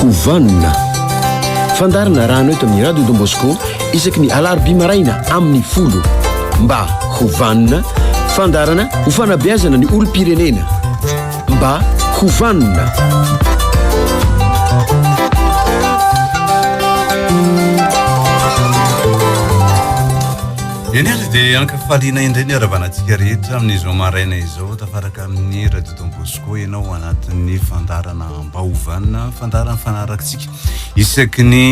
hovanina fandarana rano eto amin'ny radio Don Bosco isaky ny alarobia maraina amin'ny folo mba hovanina fandarana ho fanabeazana ny olom-pirenena mba hovanina. Eny ary dia ankafaliana indray ny aravanantsika rehetra amin'izao maraina izao tafaraka amin'ny radio Don Bosco ianao anatin'ny fandarana mba hovanina fandarana fanarakintsika isaky ny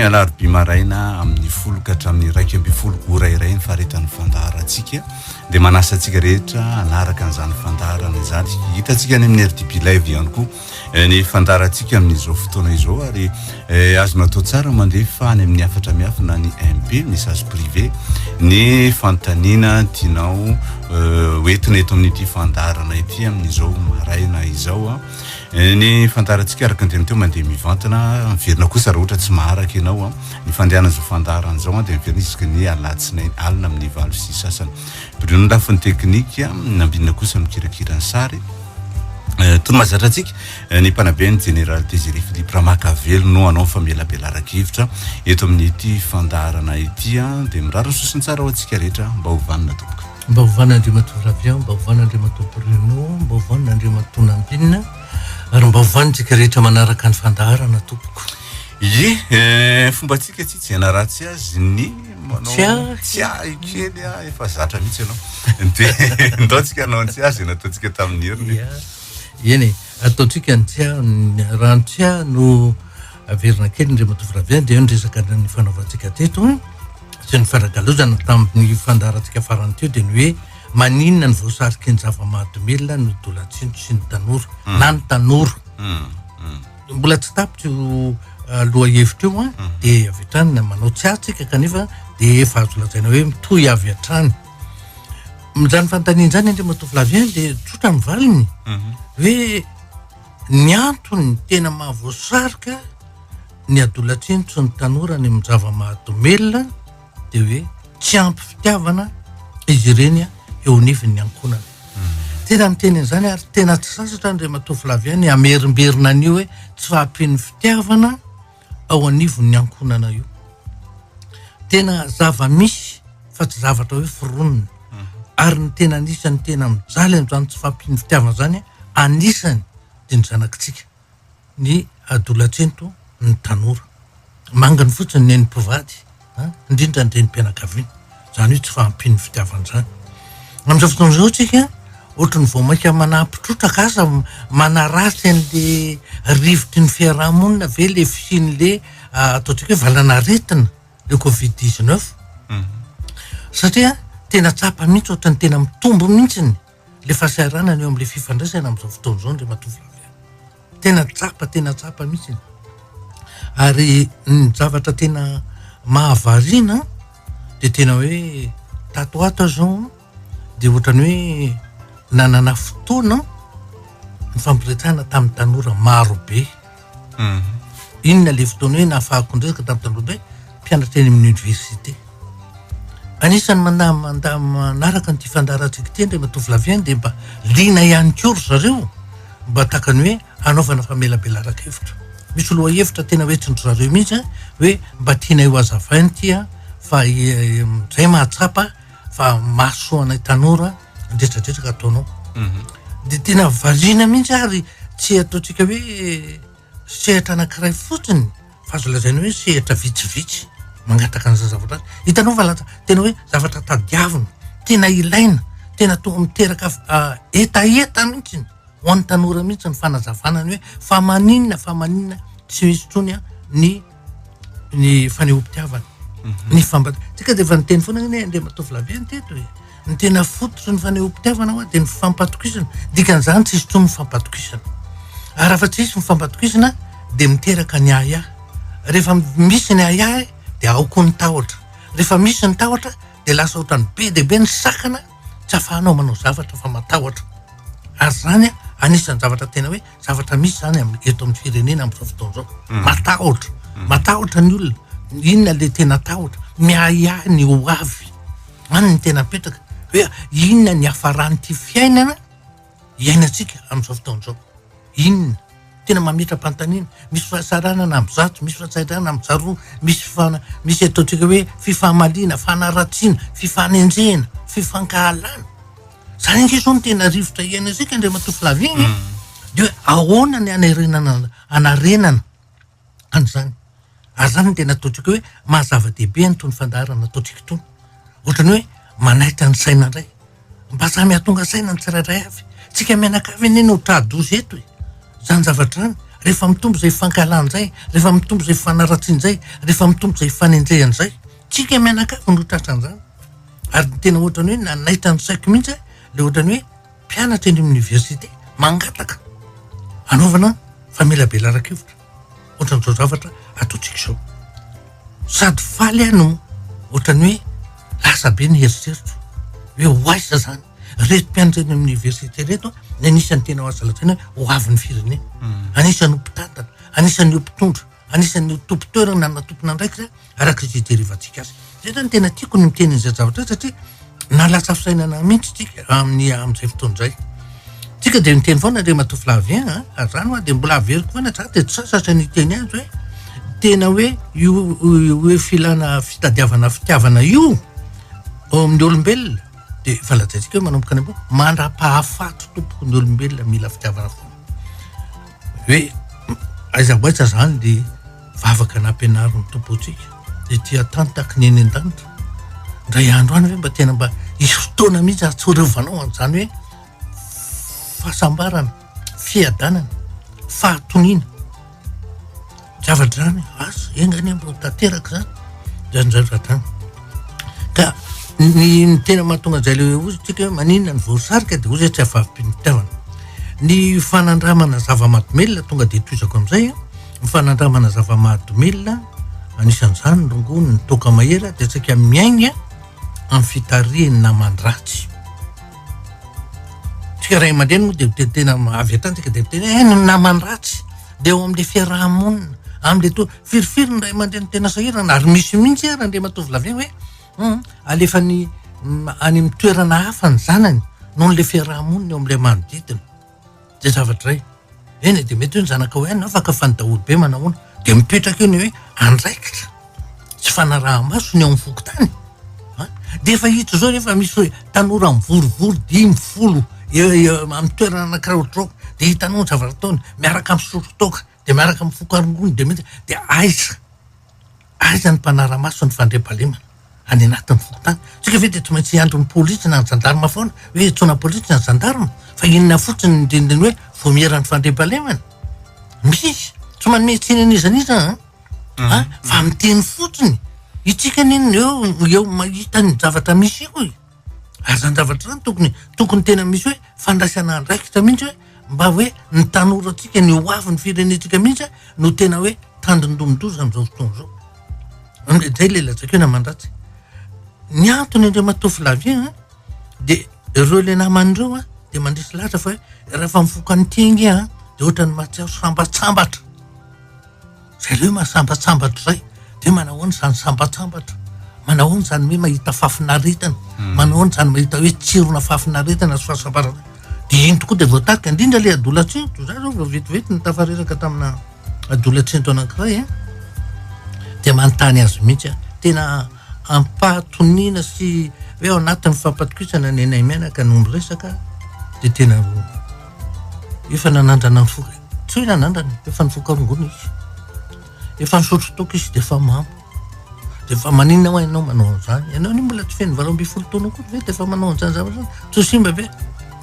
alarobia maraina amin'ny folo ka hatramin'ny 1:10 ora iray ny faharetan'ny fandarantsika dia manasa antsika rehetra anaraka an'izany fandarana izany hitantsika any amin'ny RDP live ihany koa ny fandarantsika amin'izao fotoana izao ary azonao atao tsara mandefa any amin'ny afatra miafina ny MP message privé ny fantanina tianao hoentina eto amin'ity fandarana ity amin'izao maraina izao ny fandarantsika araka ny teny teo mandeha mivantana miverina kosa raha ohatra tsy maharaka ianao ny fandehana zao fandarana izao dia miverina isaky ny alatsinainy alina amin'ny 6 sasany birino lafiny teknika nambinina kosa mikirakira ny sary tony mazatra antsika ny mpanabeany général Désiré Philippe Ramakavelo no anao famelabelara-kevitra eto amin'ity fandarana ity dia mirariny sosiny tsara ho antsika rehetra mba hovanina tompoko mba hovanina Andriamatoa Ravian mba hovanina Andriamatoa Bruno mba hovanina Andriamatoa Nambinina ary mba hovanintsika rehetra manaraka ny fandarana tompoko fomba tsika tsy ianaratsy azy ny tsiahy kely efa zatra mihitsy ianao dia ndaotsika anao ny tsiahy zay nataontsika tamin'ny heriny eny ataontsika ny rano-tsia no averina kely Andriamatoa Ravian dia eo ny resaka ny fanaovantsika teto sy ny faragalozana tamin'ny fandarantsika farany teo dia ny hoe maninona ny voasarika ny zava-mahadomelina no dolatsino sy ny tanora na ny tanora mbola tsy tapitra loha hevitra eo dia avy hatrany manao tsiatsika kanefa dia efa azo lazaina hoe mitohy avy hatrany mizany fantaniana zany Andriamatoa Ravian dia tsotra ny valiny hoe ny antony tena mahavoasarika ny adolatsino sy ny tanora ny zava-mahadomelina dia hoe tsy ampy fitiavana izy ireny eo anivon'ny ankonana tena miteny an'izany ary tena tsy sasatra Andriamatoa Ravian ny amerimberina an'io hoe tsy fahampian'ny fitiavana ao anivon'ny ankonana io tena zava-misy fa tsy zavatra hoe fironina ary ny tena anisany tena mijaly amin'izany tsy fahampian'ny fitiavana zany anisany dia ny zanakitsika ny adolatsento ny tanora mangany fotsiny ny mpivady indrindra ny renim-pianakaviana zany hoe tsy fahampian'ny fitiavana zany amin'izao fotoana izao tsika ohatra ny vao mainka manampitrotraka asa manaratsy an'le rivotry ny fiaraha-monina ve le fisin'le ataontsika hoe valanaretina le Covid-19 satria tena tsapa mihitsy ohatra ny tena mitombo mihitsiny le fahasahiranana eo amin'le fifandraisana amin'izao fotoana izao Andriamatoa Ravian tena tsapa mihitsiny ary ny zavatra tena mahavariana dia tena hoe tato ato zao dia ohatrany hoe nanana fotoana ny fampiretsahana tamin'ny tanora marobe inona le fotoana hoe nahafahako ndraika tamin'ny tanora be mpianatra eny amin'ny université anisany manaraka nyty fandarantsika ty Andriamatoa Ravian dia mba lina ihany kory zareo mba takany hoe anaovana famelabelara-kevitra misy loha hevitra tena hoe tsy ndry zareo mihitsy hoe mba tiana io azavainy tya fa zay mahatsapa fa mahasoana tanora ndretradretraka ataonao dia tena variana mihitsy ary tsy ataontsika hoe sehatra anankiray fotsiny fa azo lazaina hoe sehatra vitsivitsy mangataka an'izay zavatra hitanao fa tena hoe zavatra tadiavina tena ilaina tena tonga miteraka etaeta mihitsy ho an'ny tanora mihitsy ny fanazavanany hoe famaninina tsy misy trony ny fanehoam-pitiavana ny tsika dia efa niteny foana ny Andriamatoa Ravian teto hoe ny tena fototry ny fanehoam-pitiavana hoa dia ny fampatokisana dikan'izany tsy isy trony ny fampatokisana ary afa tsy isy ny fampatokisana dia miteraka ny aya rehefa misy ny aya dia aoko ny tahotra rehefa misy ny tahotra dia lasa ohatrany be dia be ny sakana tsy ahafahanao manao zavatra fa matahotra ary zany anisan'ny zavatra tena hoe zavatra misy zany eto amin'ny firenena amin'izao fotoana izao matahotra ny olona inona le tena tahotra miaya ny ho avy any ny tena petraka hoe inona ny hafarany ty fiainana iainantsika amin'izao fotoana izao inona tena mamitra-pantanina, misy fahasaranana amin'ny zato, misy fahasaranana amin'ny jaroa, misy ataontsika hoe fifahamalina, fanaratsiana, fifanenjena, fifankahalana. Zany indray zao no tena rivotra iaina isika Andriamatoa Flavien dia hoe ahoana ny anarenana an'izany. Ary zany no tena ataontsika hoe mahazava-dehibe an'itony fandaharana ataontsika itony. Ohatrany hoe manaitra ny saina indray. Mba samy hahatonga saina ny tsirairay avy. Tsika mianakavy eny ho tradozy eto e. Zany zavatra zany. Rehefa mitombo izay fankahalana zay, rehefa mitombo izay fanaratsiana zay, rehefa mitombo izay fanenjehana zay, tsika mianakavy no tratra an'izany. Ary tena ohatrany hoe nanaitra ny saiko mihitsy le ohatrany hoe mpianatra eny amin'ny université mangataka anaovana famelabelan-kevitra. Ohatran'izao zavatra ataontsika izao. Sady faly ano ohatrany hoe lasa be ny heriseritro. Hoe hoaiza zany. Reto mpianatra eny amin'ny université reto ny anisan'ny tena ho azalatsana hoe ho avy ny firenena. Anisan'ny mpitantana, anisan'ny mpitondra, anisan'ny tompon-toerana natompona andraikitra arak'izay ijerivantsika azy. Zay zany tena tiako ny miteny izay zavatra satria nalasa fisainana mihitsy tsika amin'izay fotoana izay. Tsika dia miteny foana Andriamatoa Flavien zany hoa dia mbola averiko foana za dia tsy sasatra ny teny azy hoe tena hoe io hoe filana fitiavana io ao amin'ny olombelona dia falazaintsika hoe manomboka any ambony mandra-pahafato tompoko ny olombelona mila fitiavana foana. Hoe aiza hoaiza zany dia vavaka nampianariny tompontsika dia tia tantaky ny eny an-danitra. Ndray andro any hoe mba tena mba hisy fotoana mihitsy atsorevanao an'izany hoe fahasambarana, fiadanana, fahatoniana. Zavatra zany asa engany mba tanteraka zany. Zany zavatra zany. Ka ny tena mahatonga izay le ozy tsika hoe maninona ny voasarika dia ozy tsy hafahampian fitiavana. Ny fanandramana zava-mahadomelina tonga dia toizako amin'izay ny fanandramana zava-mahadomelina anisan'izany rongony ny toka mahera dia tsika miaina amin'ny fitariany naman-dratsy. Tsika ray aman-dreny moa dia tena avy atany tsika dia miteny ny naman-dratsy dia eo amin'ilay fiaraha-monina amin'ilay to firifiry ny ray aman-dreny tena sahirana ary misy mihitsy ary Andriamatoa Flavien hoe alefa ny any amin'ny toerana hafa ny zanany noho n'ilay fiaraha-monina eo amin'ilay manodidina. Zay zavatra ray. Eny dia mety hoe ny zanaka hoe afaka fandaholy be manahoana dia mipetraka eo ny hoe andraikitra tsy fanaraha-maso ny ao amin'ny fokotany. Dia efa hita zao rehefa misy hoe tanora mivorivory 10 amin'ny toerana anankiray ohatrao dia hitanao ny zavatra ataony miaraka amin'ny sorotoka dia miaraka amin'ny fokarongony dia mety dia aiza ny mpanara-maso ny fandriam-pahalemana any anatin'ny fokotany. Tsika ve dia tsy maintsy andro ny polisy na ny zandarma foana hoe itsona polisy na ny zandarma fa inona fotsiny ny indrindriny hoe vao mieran'ny fandriam-pahalemana. Misy tsy manome tsinan'izaniza fa miteny fotsiny itsika neny eo mahita ny zavatra misy io. Ary zany zavatra zany tokony tena misy hoe fandraisana andraikitra mihitsy hoe mba hoe ny tanora tsika ny hoavy ny firenetsika mihitsy no tena hoe tandindomondoza amin'izao fotoana izao. Zay le latsaka hoe naman-dratsy. Ny antony Andriamatoa Flavien dia ireo le namandreo dia mandrisy lahatra fa hoe rehefa mifoka ny tengy dia ohatrany mahatsiaro sambatsambatra. Zay le hoe mahasambatsambatra zay dia manahoana zany sambatsambatra, manahoana zany hoe mahita fahafinaretana, manahoana zany mahita hoe tsirona fahafinaretana sy fahasambarana. Dia iny tokoa dia voatarika indrindra le adolatsento. Za zao vao vetivety ny tafareraka tamina adolatsento anankiray dia manontany azy mihitsy tena ampahantoniana sy hoe ao anatin'ny fampatokisana ny anay mianaka no miresaka dia tena efa nanandrana ny foka. Tsy hoe nanandrana, efa nifokarongona izy. Efa nisotro toka izy dia efa mamo. Dia efa maninona ho ianao manao an'izany. Ianao ny mbola tsy feno 12 taona koa ve dia efa manao an'izany zavatra zany. Tsy ho simba ve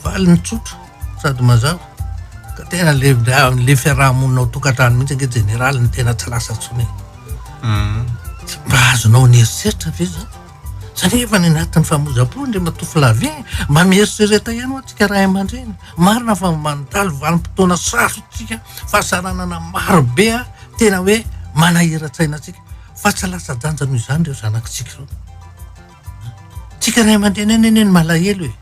valy ny tsotra sady mazava. Ka tena le fiaraha-monina ao tokantrano mihitsy ange jeneraly ny tena tsy lasa tsony. Mba azonao ny heriseritra ve zany. Zany efa ny anatin'ny famoza-po Andriamatoa Flavien mba mierisereta ihany ho atsika ray aman-dreny. Marina fa mandalo valim-potoana sarotsika fahasaranana marobe tena hoe manahira-tsaina tsika fa tsy lasa janja noho izany ireo zanakitsika ireo. Tsika ray aman-dreny eny malahelo e.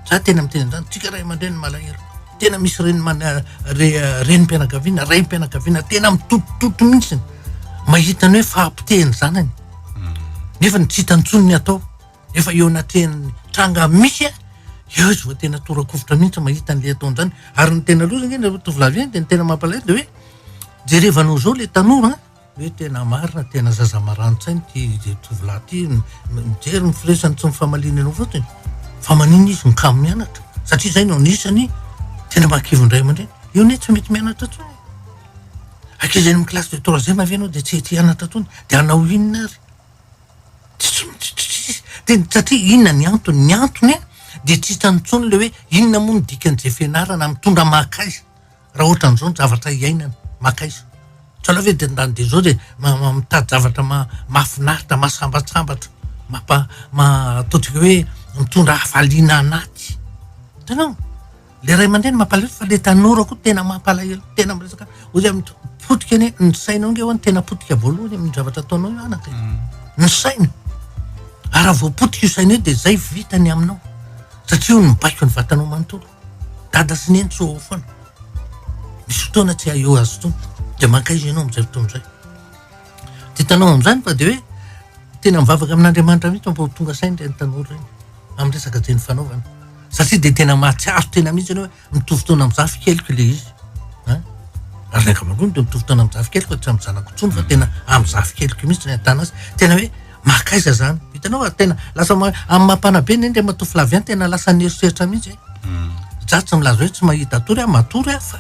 Za tena miteny zany tsika ray aman-dreny malahelo. Tena misy renim-pianakaviana, raim-pianakaviana tena mitotototo mihitsy mahitany hoe fahampitehany zanany. Nefa ny tsy hitantsony ny atao efa eo anatrehany tranga misy eo izy vao tena torakofotra mihitsy mahita an'le ataony zany ary ny tena loza nge ny tovolahy any de ny tena mampalahelo de hoe jerevanao zao le tanora hoe tena marina tena zaza marantsainy ty tovolahy ty mijery ny firesany tsy mifamaliny anao fotsiny fa maniny izy mikamo mianatra satria zay no anisany tena mankivondray aman-dreny io ne tsy mety mianatra tsony akizany amin'ny classe de troisième avy anao de tsy hianatra tsony de anao inona ary satria inona ny antony de tsy hitantsony le hoe inona moa ny dikan'izay fianarana mitondra makaiza raha ohatra n'izao ny zavatra iainana makaiza tsy aloha ve de ndany de zao de mitady zavatra mahafinaritra mahasambatsambatra ataotsika hoe mitondra hafaliana anaty tanao le ray aman-dreny mampalahelo fa le tanora koa tena mampalahelo tena miresaka ozy potika ane ny sainao nge hoany tena potika voalohany amin'ny zavatra ataonao io anaka ny saina raha vao potika io saina io de zay vitany aminao satria io mibaiko ny vatanao manontolo dada sy neny tsy foana misy fotoana tsy eo azy tony de mankaiza ianao am'izay fotoana zay ty tanao am'izany fa de hoe tena mivavaka amin'Andriamanitra mihitsy mbo tonga sainy reny tanora reny amin'ny resaka jeny fanaovana satria de tena mahatsiaro tena mihitsy hoe mitovy fotoana am'za fikeliko le izy ary raika malony de mitovy fotoana am'za fikeliko tsy am'zanako tsony fa tena am'za fikeliko mihitsy ny atana azy tena hoe makaiza zany hitanao tena lasa amin'ny mampanabe neny de matoflavy any tena lasa nieritreritra mihitsy za tsy milaza hoe tsy mahita atory matory fa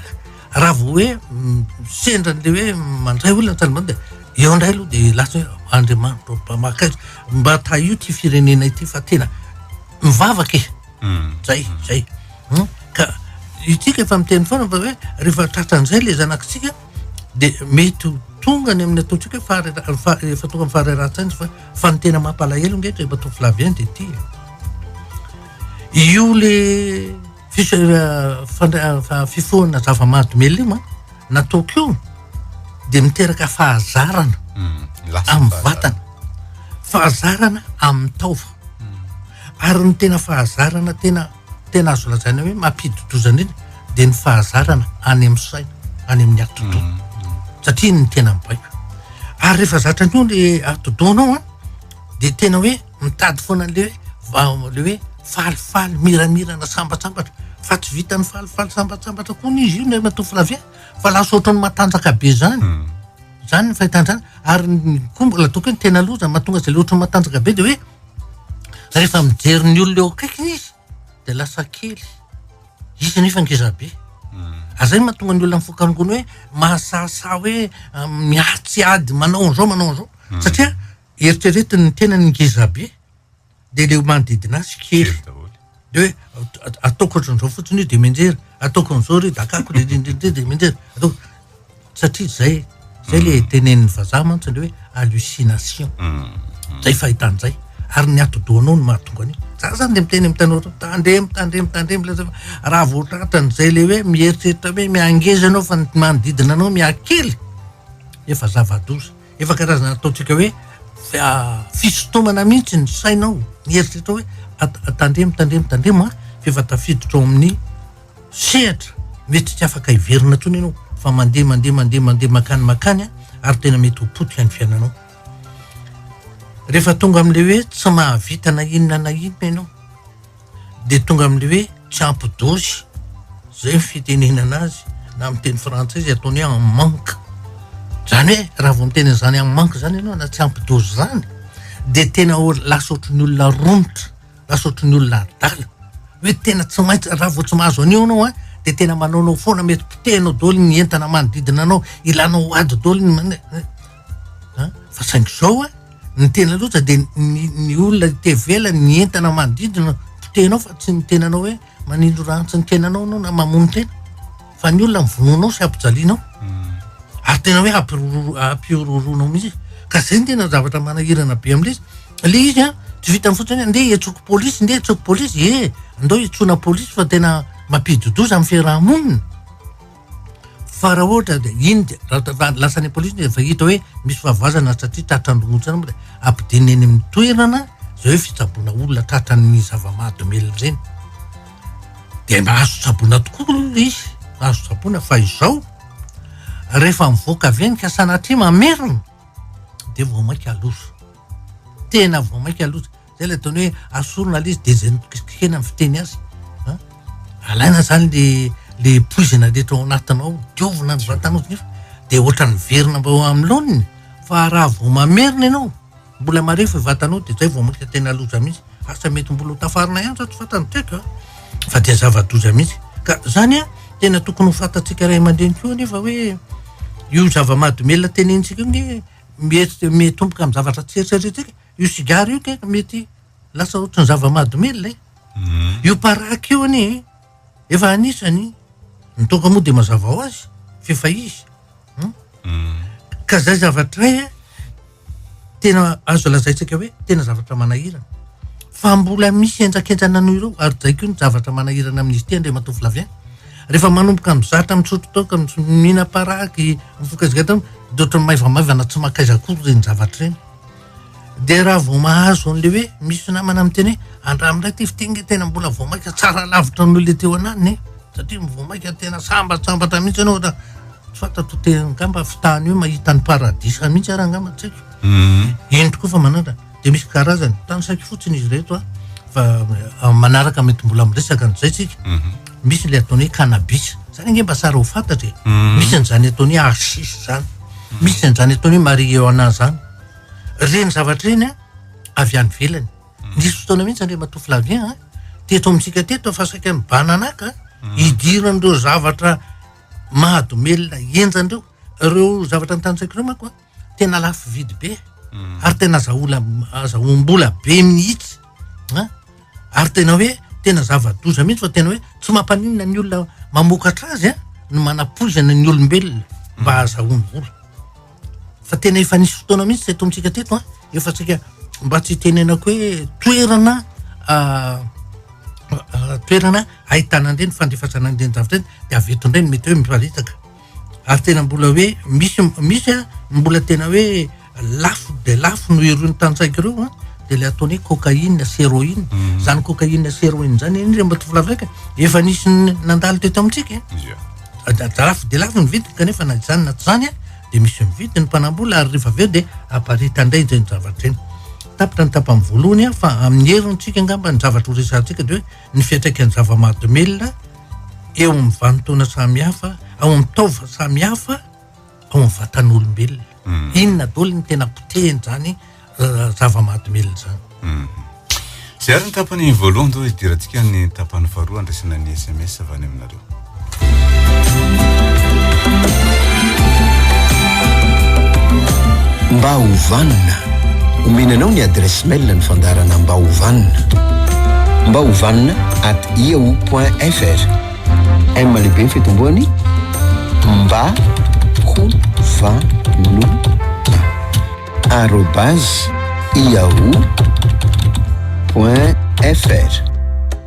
raha vao hoe sendran'le hoe mandray olona tsalmany de eo indray aloha de lasa hoe Andriamanitra makaiza mba ta io ty firenena ity fa tena mivavaka zay ka itsika efa miteny foana fa hoe rehefa tratran'izay le zanakitsika de mety tonga ny amin'ny ataotsika hoe efa tonga mifaharerahan-tsainy fa ny tena mampalahelo nge rehefa tovolahy any de ty io le fifohana zava-mahadomelina nataoko io de miteraka fahazarana amin'ny vatana fahazarana amin'ny taova ary ny tena fahazarana tena azo lazaina hoe mampididozana iny de ny fahazarana any amin'ny saina any amin'ny atodoa satria ny tena mibaiko ary rehefa zatra an'io le atodoanao de tena hoe mitady foana le hoe falifaly miramirana sambatsambatra fa tsy vitany falifaly sambatsambatra koa izy io ny tovolahy fa lasa ohatrany matanjaka be zany ny fahitana zany ary mbola ataoko hoe tena loza mahatonga zay le ohatrany matanjaka be de hoe rehefa mijery ny olona eo akaikiny izy de lasa kely izy nefa ngezabe azay mahatonga ny olona mifokarongony hoe mahasasa hoe miatsy ady manao an'izao satria eritreretiny tena ny ngezabe de le manodidina azy kely de hoe ataoko ohatran'izao fotsiny io de menjery ataoko an'izao ry dakako le rindrindry de menjery ataoko satria zay le tenen'ny vazaha mantsy le hoe hallucination zay fahitan'izay ary ny atodoanao no mahatonga an'io za zany de miteny amin'ny tanora raha voatratran'izay le hoe mieritreritra hoe miangeza anao fa manodidina anao miakely efa zava-doza efa karazana ataotsika hoe fisotomana mihitsy ny sainao mieritreritra hoe tandremo fefa tafiditra ao amin'ny sehatra mety tsy afaka hiverina tsony ianao fa mandeha makany ary tena mety ho potika ny fiainanao rehefa tonga am'le hoe tsy mahavita na inona ianao de tonga am'le hoe tsy ampidosy zay fitenenana azy na amin'ny teny frantsay izy ataony hoe en manque zany hoe raha vao miteny zany en manque zany ianao na tsy ampidosy zany de tena lasa ohatry ny olona romotra lasa ohatry ny olona adala hoe tena tsy maintsy raha vao tsy mahazo an'io anao de tena manaonao foana mety pitenao daholo ny entana manodidina anao ilanao ady daholo ny fa saingy zao ny tena loatra de ny olona tevela ny entana manodidina pitenao fa tsy ny tenanao hoe manindro rantsy ny tenanao anao na mamono tena fa ny olona mivononao sy ampijalianao ary tena hoe ampiororoanao mihitsy ka zay ny tena zavatra manahirana be am'le izy le izy tsy vitany fotsiny andeha etsoko polisy andao etsona polisy fa tena mampidodoza amin'ny fiaraha-monina fa raha ohatra de iny de lasa ny polisy de efa hita hoe misy fahavazana satria tratrandromotsana moa de ampidineny amin'ny toerana zay hoe fitsaboana olona tratran'ny zava-mahadomelina reny de mahazo tsaboana tokoa izy mahazo tsaboana fa izao rehefa mivoaka avy any ka sanatria mamerina de vao mainka aloza tena vao mainka aloza zay le ataony hoe asorona le izy de zay nikena ny fiteny azy alaina zany le poizina rehetra ao anatinao diovina ny vatanao de ohatra ny verina mba am'loniny fa raha vao mamerina ianao mbola marefo vatanao de zay vao maika tena loza mihitsy asa mety mbola ho tafarina ihany sa tsy fatany teka fa dia zava-doza mihitsy ka zany a tena tokony ho fantatsika ray aman-dreny koa nefa hoe io zava-mahadomelina tenenitsika io mety tomboka amin'ny zavatra tsy eritreretrika io sigara io ka mety lasa ohatra ny zava-mahadomelina io paraka io ani efa anisany ny toka moa de mazava ho azy fefa izy ka zay zavatray tena azo lazaitsika hoe tena zavatra manahirana fa mbola misy enjakenjana anao ireo ary zay koa ny zavatra manahirana amin'izy ty andriamatovy laviana rehefa manomboka mizatra mitsotro toka mihina paraky mifokazikatao dotra maivamaivana tsy makaiza akory reny zavatra reny de raha vao mahazo an'le hoe misy namana amin'ny teny hoe andramindray ty fitenge tena mbola vao maika tsara lavitra n'ole teo ananiny satria vao maika tena sambatsambatra mihitsy anao ohatry tsy fantatro tena ngamba fitahany hoe mahita ny paradisa mihitsy ara ngamba tsika iny tokoa fa manatra de misy karazany tany saiky fotsiny izy reto fa manaraka mety mbola miresaka n'izay tsika misy le ataony hoe cannabis zany nge mba sara ho fantatry misy n'zany ataony hoe asis zany misy n'zany ataony hoe marijuana zany reny zavatra reny avy any velany nisy fotoana mihitsy andriamato Flavien teto amintsika teto fa saika ny bananaka idiran'ireo zavatra mahadomelina enjandreo ireo zavatra nytanitsaika ireo manko tena lafo vidy be ary tena azaombola be mihitsy ary tena hoe tena zava-doza mihitsy fa tena hoe tsy mampaninona ny olona mamokatra azy no manapoizana ny olombelona mba azahoany vola fa tena efa nisy fotoana mihitsy teto amintsika teto efa tsika mba tsy tenenako hoe toerana ahitana andreny fandefasana andreny zavatra reny de aveto indreny mety hoe miparitaka ary tena mbola hoe misy mbola tena hoe lafo de lafo no irony tanitsaika ireo de le ataony hoe cocaïne sy héroïne zany cocaïne sy héroïne zany iny mba tovilaviraika efa nisy nandalo teto amintsika lafo de lafo ny vidiny kanefa na zany na tsy zany de misy mividy ny mpanambola ary rehefa aveo de aparita indray zay ny zavatra eny tapitra ny tapany voalohany fa amin'ny herintsika ngamba ny zavatra ho resantsika de hoe ny fiatraikany zava-mahadomelina eo amin'ny vanim-taona samihafa ao amin'ny taova samihafa ao amin'ny vatan'olombelona inona daholo ny tena potehiny zany zava-mahadomelina zany zay ary ny tapany voalohany do idiratsika ny tapany faharoa andraisana ny SMS avy any aminareo mba hovanina omenanao ny adresse mail ny fandarana mba hovanina @yahoo.fr malehibe ny fitomboany mba hovanina @yahoo.fr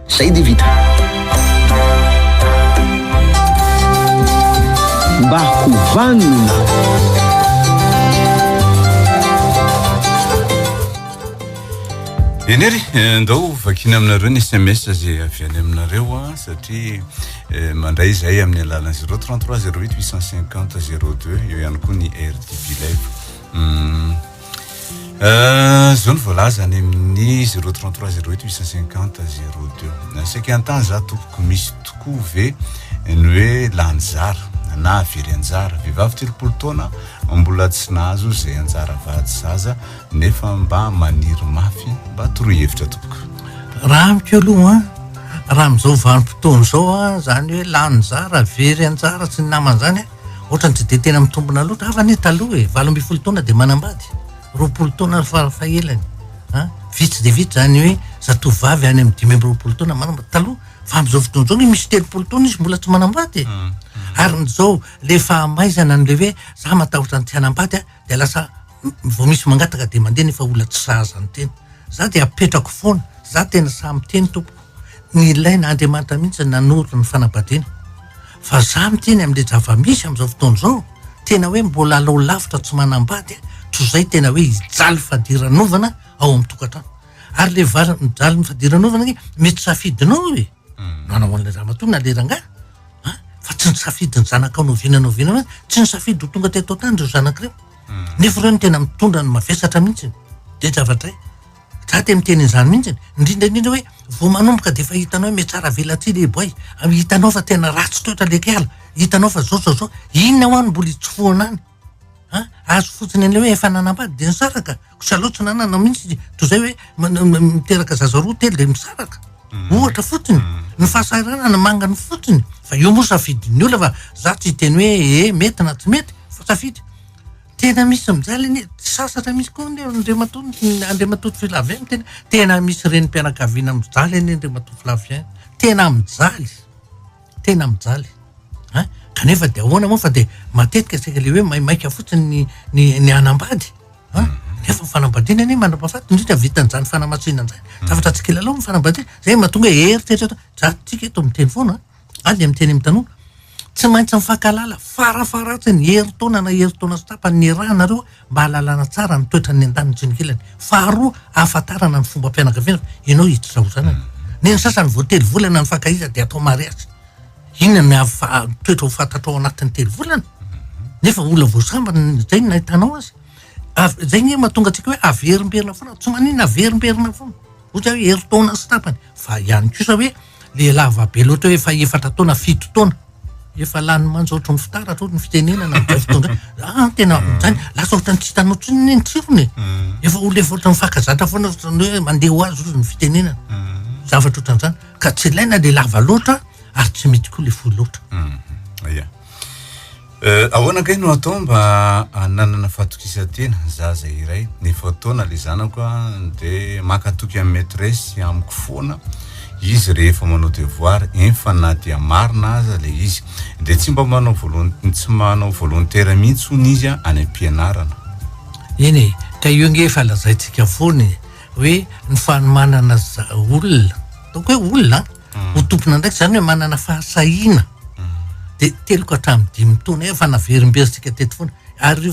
zay de vita mba hovanina enery ndao vakina aminareo ny SMS zay avy any aminareo satria mandray zay amin'ny alalany 033 08 850 02 eo ihany koa ny RTB live zao ny voalaza any amin'ny 033 08 850 02 saky an-tany za tompoko misy tokoa ve ny hoe lanjara na very anjara vehivavy 30 taona mbola tsy nahazo zay anjara vady zaza nefa mba maniry mafy mba toroy hevitra tompoko raha amiko aloha raha am'izao vanim-potoana zao zany hoe lanjara very anjara tsy ny namany zany ohatrany tsy de tena mitombona loatra afa ny taloha 20 taona de manambady 20 taona farafahelany vitsy de vitsy zany hoe zatovavy any amin'ny 20 taona manambady taloha fa am'izao fotoana zao misy 30 taona izy mbola tsy manambady ary n'zao le fahamaizana n'le hoe za matahotra ny tsy hanambady de lasa vao misy mangataka de mandeha nefa olona tsy sahaza ny tena za de apetrako foana za tena samy teny tompoko ny ilaina andriamanitra mihitsy nanoro ny fanambadiana fa za miteny am'le zava-misy am'izao fotoana zao tena hoe mbola alao lavitra tsy manambady tso zay tena hoe hijaly fadiranovana ao amin'ny tokatrano ary le mijaly ny fadiranovana mety safidinao hoe nanao an'le ramatoa na le ranga fa tsy nisafidy ny zanaka novinanao tsy nisafidy ho tonga teto tany reo zanakireo nefa reo ny tena mitondra ny mavesatra mihitsy de zavatray za te miteny an'izany mihitsy indrindra indrindra hoe vao manomboka de fa hitanao me tsara velatsy le boy hitanao fa tena ratsy toetra le kiala hitanao fa zao inona ho any mbola itsofoana any azo fotsiny an'le hoe efa nanambady de nisaraka salotsy nanana mihitsy toy zay hoe miteraka zaza roa telo de misaraka ohatra fotsiny ny fahasaranana mangany fotsiny fa io moa safidiny olona fa za tsy teny hoe mety na tsy mety fa safidy tena misy mijaly iny sasatra misy koa andriamatoto filavien tena misy reny mpianakaviana mijaly eny andriamatoto filavien tena mijaly kanefa de ahoana moa fa de matetika seka le hoe maimaika fotsiny ny anambady nefa fanambadiana anie manam-pahafaty indrindra vitan'izany fanamasinana zany tafatra tsy kilalao ny fanambadiana zay mahatonga heritretra zatsika eto miteny foana ady miteny amin'ny tanora tsy maintsy mifankalala farafaratsiny heritaona na heritaona sy tapany ny raha nareo mba halalana tsara ny toetra ny andaniny sy ny kilany faharoa ahafantarana ny fomba mpianakaviana ianao hiditra zao zany ny sasany vao telo volana ny fankahita de atao mariazy inona ny toetra ho fantatrao anatin'ny telo volana nefa olona voasambana zay ny nahitanao azy zay ny mahatonga atsika hoe averimberina foana tsy manina averimberina foana ohatra hoe heritaona sy tapany fa ihany kosa hoe le lava be loatra hoe efa efatra taona fito taona efa lany manjo ohatry ny fitaratra ohatry ny fitenenana fotoana tena zany lasa ohatra ny tsy hitanao tsiny ny tsirony efa olona efa ohatra ny fakazatra foana hoe mandeha ho azy ohatry ny fitenenana zavatra ohatran'izany ka tsy ilaina le lava loatra ary tsy mety koa le fo loatra ahoana kay no atao mba nanana fahatokisantena zaza iray ny fotoana le zanako de makatoky amin'ny maîtresse amiko foana izy rehefa manao devoir fa na dia marina aza le izy de tsy mba manao volontaire mihitsy hono izy any am-pianarana eny ka io nge fa lazaitsika foany hoe ny fanomanana olona donc hoe olona ho tompona ndraiky zany hoe manana fahasahina de teloko hatramin'ny 5 taona efa naverimberitsika teto foana ary io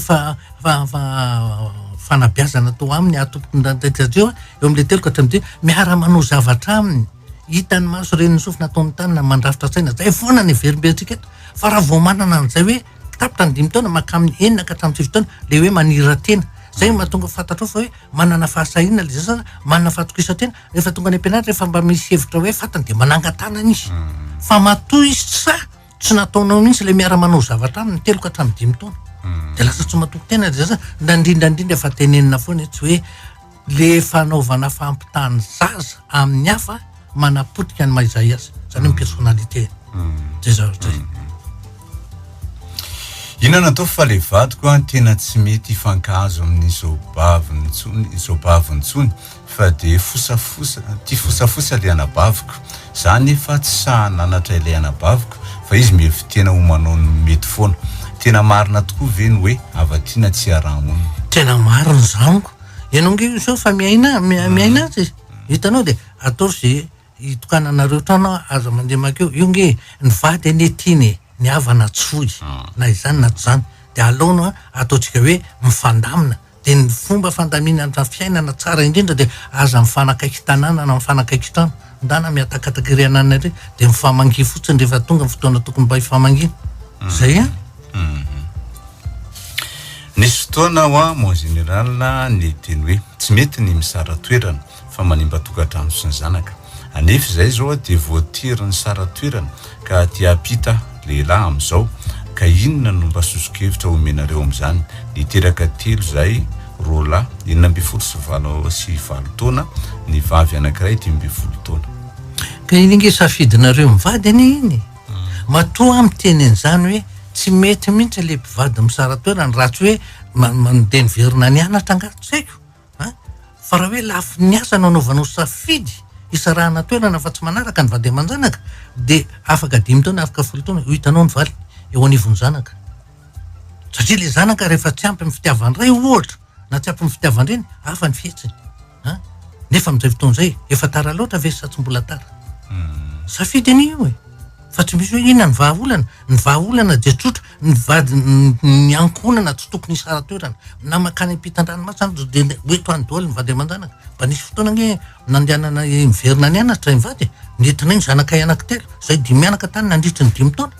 fanabiazana atao aminy atompoko ndraiky eo am'le teloko hatramin'ny miara manao zavatra aminy hitany maso reny sofy nataony tanina mandrafitra saina zay foana ny verimberitsika eto fa raha vao manana an'izay hoe tapitra ny 5 taona makamin'ny 4 ka hatramin'ny 5 taona le hoe maniran-tena zay mahatonga fantatrao fa hoe manana fahasahina le zasa manana fahatokisantena rehefa tonga any am-pianaratra rehefa mba misy hevitra hoe fatany de manangan-tanana izy fa matoy izy sa tsy nataonao mihitsy le miara manao zavatra aminy teloko hatramin'ny 5 taona de lasa tsy matoko tena de zasa ndrindrindrindra fa tenenina foana tsy hoe le fanaovana fampitany zaza amin'ny hafa manapotika ny maizay azy zany hoe personnalité zay zavatra ina natao fa le vadiko tena tsy mety ifankazo amin'izao baviny tsony fa de fosafosa le anabaviko zany efa tsy sahananatra ilay anabaviko fa izy mihevitena ho manao ny mety foana tena marina tokoa ve ny hoe avatiana tsy aramonina tena marina zaniko ianao nge so fa miaina azy hitanao de atao zay itokananareo trano aza mandeha makeo io nge ny vady ane tiany ny havana tsoy na izany na zany de alaona ataotsika hoe mifandamina de ny fomba fandaminana fiainana tsara indrindra de aza mifanakaiky tanàna na mifanakaiky trano ndana miatakatakireanana re de mifamangi fotsiny rehefa tonga ny fotoana tokony mba hifamangina zay nisy fotoana ho mon général ny teny hoe tsy mety ny misara toerana fa manimba tokantrano sy ny zanaka anefa zay zao de voatiry ny sara toerana ka tiapita lehilahy am'izao ka inona no mba sosokevitra omenareo am'izany niteraka telo zay rola 17 sy 7 taona ny vavy anankiray 12 taona ka iny nge safidinareo mivady ane iny matoa amiteny an'izany hoe tsy mety mihitsy le mpivady misara toerana raha tsy hoe mandeha niverina ny anatra angatsaiko fa raha hoe lafy ny asa no anaovanao safidy isarahana toerana fa tsy manaraka ny vady aman-janaka de afaka 5 taona afaka 10 taona io hitanao ny valy eo anivony zanaka satria le zanaka rehefa tsy ampy amin'ny fitiavandray ohatra na tsy ampy amin'ny fitiavan-dreny hafa ny fihetsiny nefa amin'izay fotoana zay efa tara loatra ve sa tsy mbola tara safidy an'io fa tsy misy hoe inona ny vahaolana de tsotra ny vady ny ankonana tsy tokony isara toerana na makany ampitan-dranomasy de hoe toany daholo ny vady aman-janaka mba nisy fotoana nge nandehanana miverina ny anatra mivady nentina ny zanakay anankitelo zay 5 mianaka tany nandritry ny 5 taona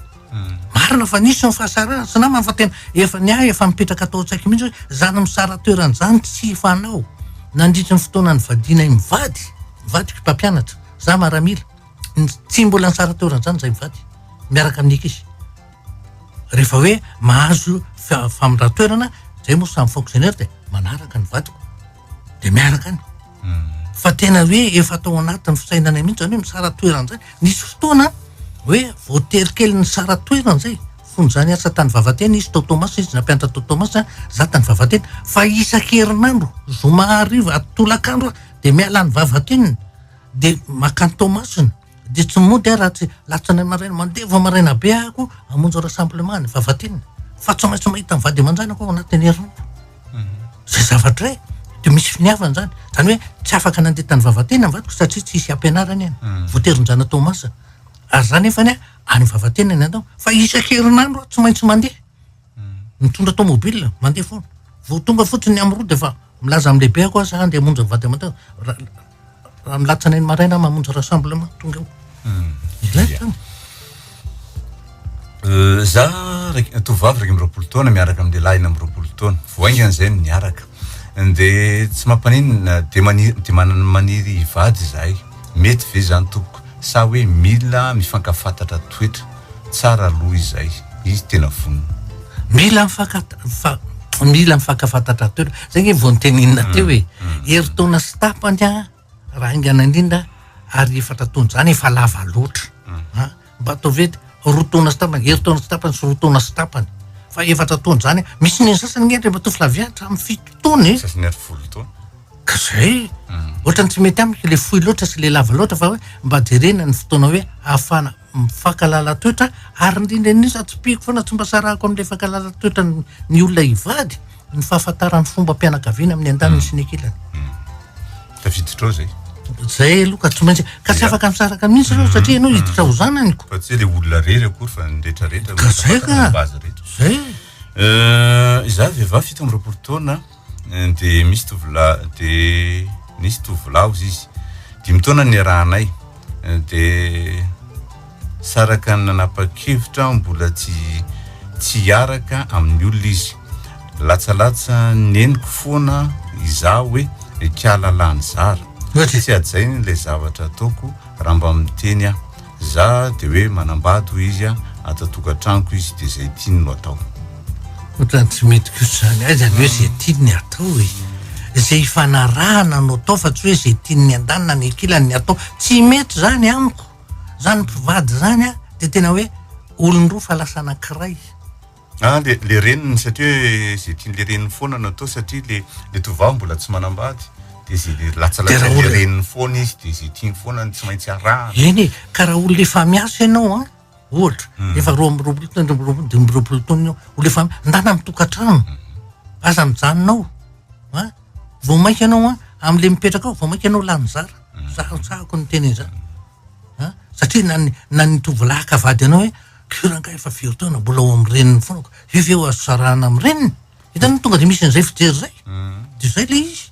marina fa nisy ny fahasarana sy namana fa tena efa mipetraka atao tsaiky mihitsy hoe zany misara toerana zany tsy fanao nandritry ny fotoana ny vadinay mivadiko mpampianatra za maramila tsy mbola ny saratoerana zany zay mivady miaraka amin'ika izy rehefa hoe mahazo famindratoerana zay moa samy fonctionnaire de manaraka ny vadiko de miaraka any fa tena hoe efa atao anatin'ny fisainana mihitsy zany hoe misaratoerana zany nisy fotoana hoe voaterikely ny saratoerana zay fony zany asa tany vavatena izy tao Tomasy izy nampianatra tao Tomasy za tany vavatena fa isan-kerinandro zoma hariva atolakandro de miala ny vavateniny de makany Tomasiny de tsy mody raha tsy latsany maraina mandeha vao maraina be ako amonjy rassemblement ny vavateniny fa tsy maintsy mahita mivady aman-janako ao anatin'ny herinandro zay zavatra e de misy finiavana zany zany hoe tsy afaka nandeha tany vavatena mivadiko satria tsy isy ampianarany any voaterinjana Tomasa ary zany efa any vavatena ny andao fa isan-kerinandro tsy maintsy mandeha mitondra tomobile mandeha foana vao tonga fotsiny amin'ny roa de fa milaza amin'ny lehibe ako asa andeha hamonjy mivady aman-tao raha milatsana eny maraina mamonjy rassemblement tonga eo ilay zany za tovavy raiky am'roapolo taona miaraka amin'ny lehilahy eny am'roapolo taona voaingana zay miaraka de tsy mampanina de maniry hivady zahay mety ve zany tompoko sa hoe mila mifankafantatra toetra tsara aloha izay izy tena vonona mila mifankafantatra toetra zay hoe voantenina teo hoe heritaona sy tapany raha ingana indrindra ary efatra taona zany efa lava loatra mba atao vety rotaona sy tapany heritaona sy tapany sy rotaona sy tapany fa efatra taona zany misy ny sasany ngendry mba tofilaviatra amin'ny fito taona e sasany ary folo taona ka zay ohatrany tsy mety amiko le fohy loatra sy le lava loatra fa hoe mba jerena ny fotoana hoe ahafana mifankalala toetra ary indrindra nisa tsy piko foana tsy mba sarako amin'le fankalala toetra ny olona hivady ny fahafantarany fomba mpianakaviana amin'ny andaniny sy ny akilany tafiditra ao zay aloha ka tsy maintsy ka tsy afaka misaraka mihitsy reo satria ianao hiditra ho zananyko fa tsy le olona rery akory fa nyrehetrarehetra ka zay ka zay za vehivavy fito am'roapolo taona de misy tovolahy izy 5 taona ny rahanay de saraka nanapa-kevitra mbola tsy hiaraka amin'ny olona izy latsalatsa neniko foana iza hoe kialalany zara tsy adzainy le zavatra ataoko raha mba miteny aho za de hoe manambady izy atatokantranoko izy de zay tiany no atao ohatrany tsy mety kosa zany ay zany hoe zay tiany atao e zay ifanarahana no atao fa tsy hoe zay tiany andanina ny akilany atao tsy mety zany amiko zany mpivady zany de tena hoe olon-droa fa lasa anankiray le reniny satria hoe zay tiany le reniny foana no atao satria le tovavy mbola tsy manambady de zay latsalatsa le reniny foana izy de zay tiany foana tsy maintsy arahana eny ka raha olona efa miasa ianao ohatra efa roa am'roapolo taona de roapolo taona olona efa ndana mitokantrano aza mijanonao vao mainka ianao am'le mipetraka ao vao mainka ianao lanyzara sahako ny teny zany satria na ny tovolahaka vady anao hoe kiranka efa firy taona mbola ao amin'ny reniny foanako eo azo sarahana amin'ny reniny hitany tonga de misy an'izay fijery zay de zay le izy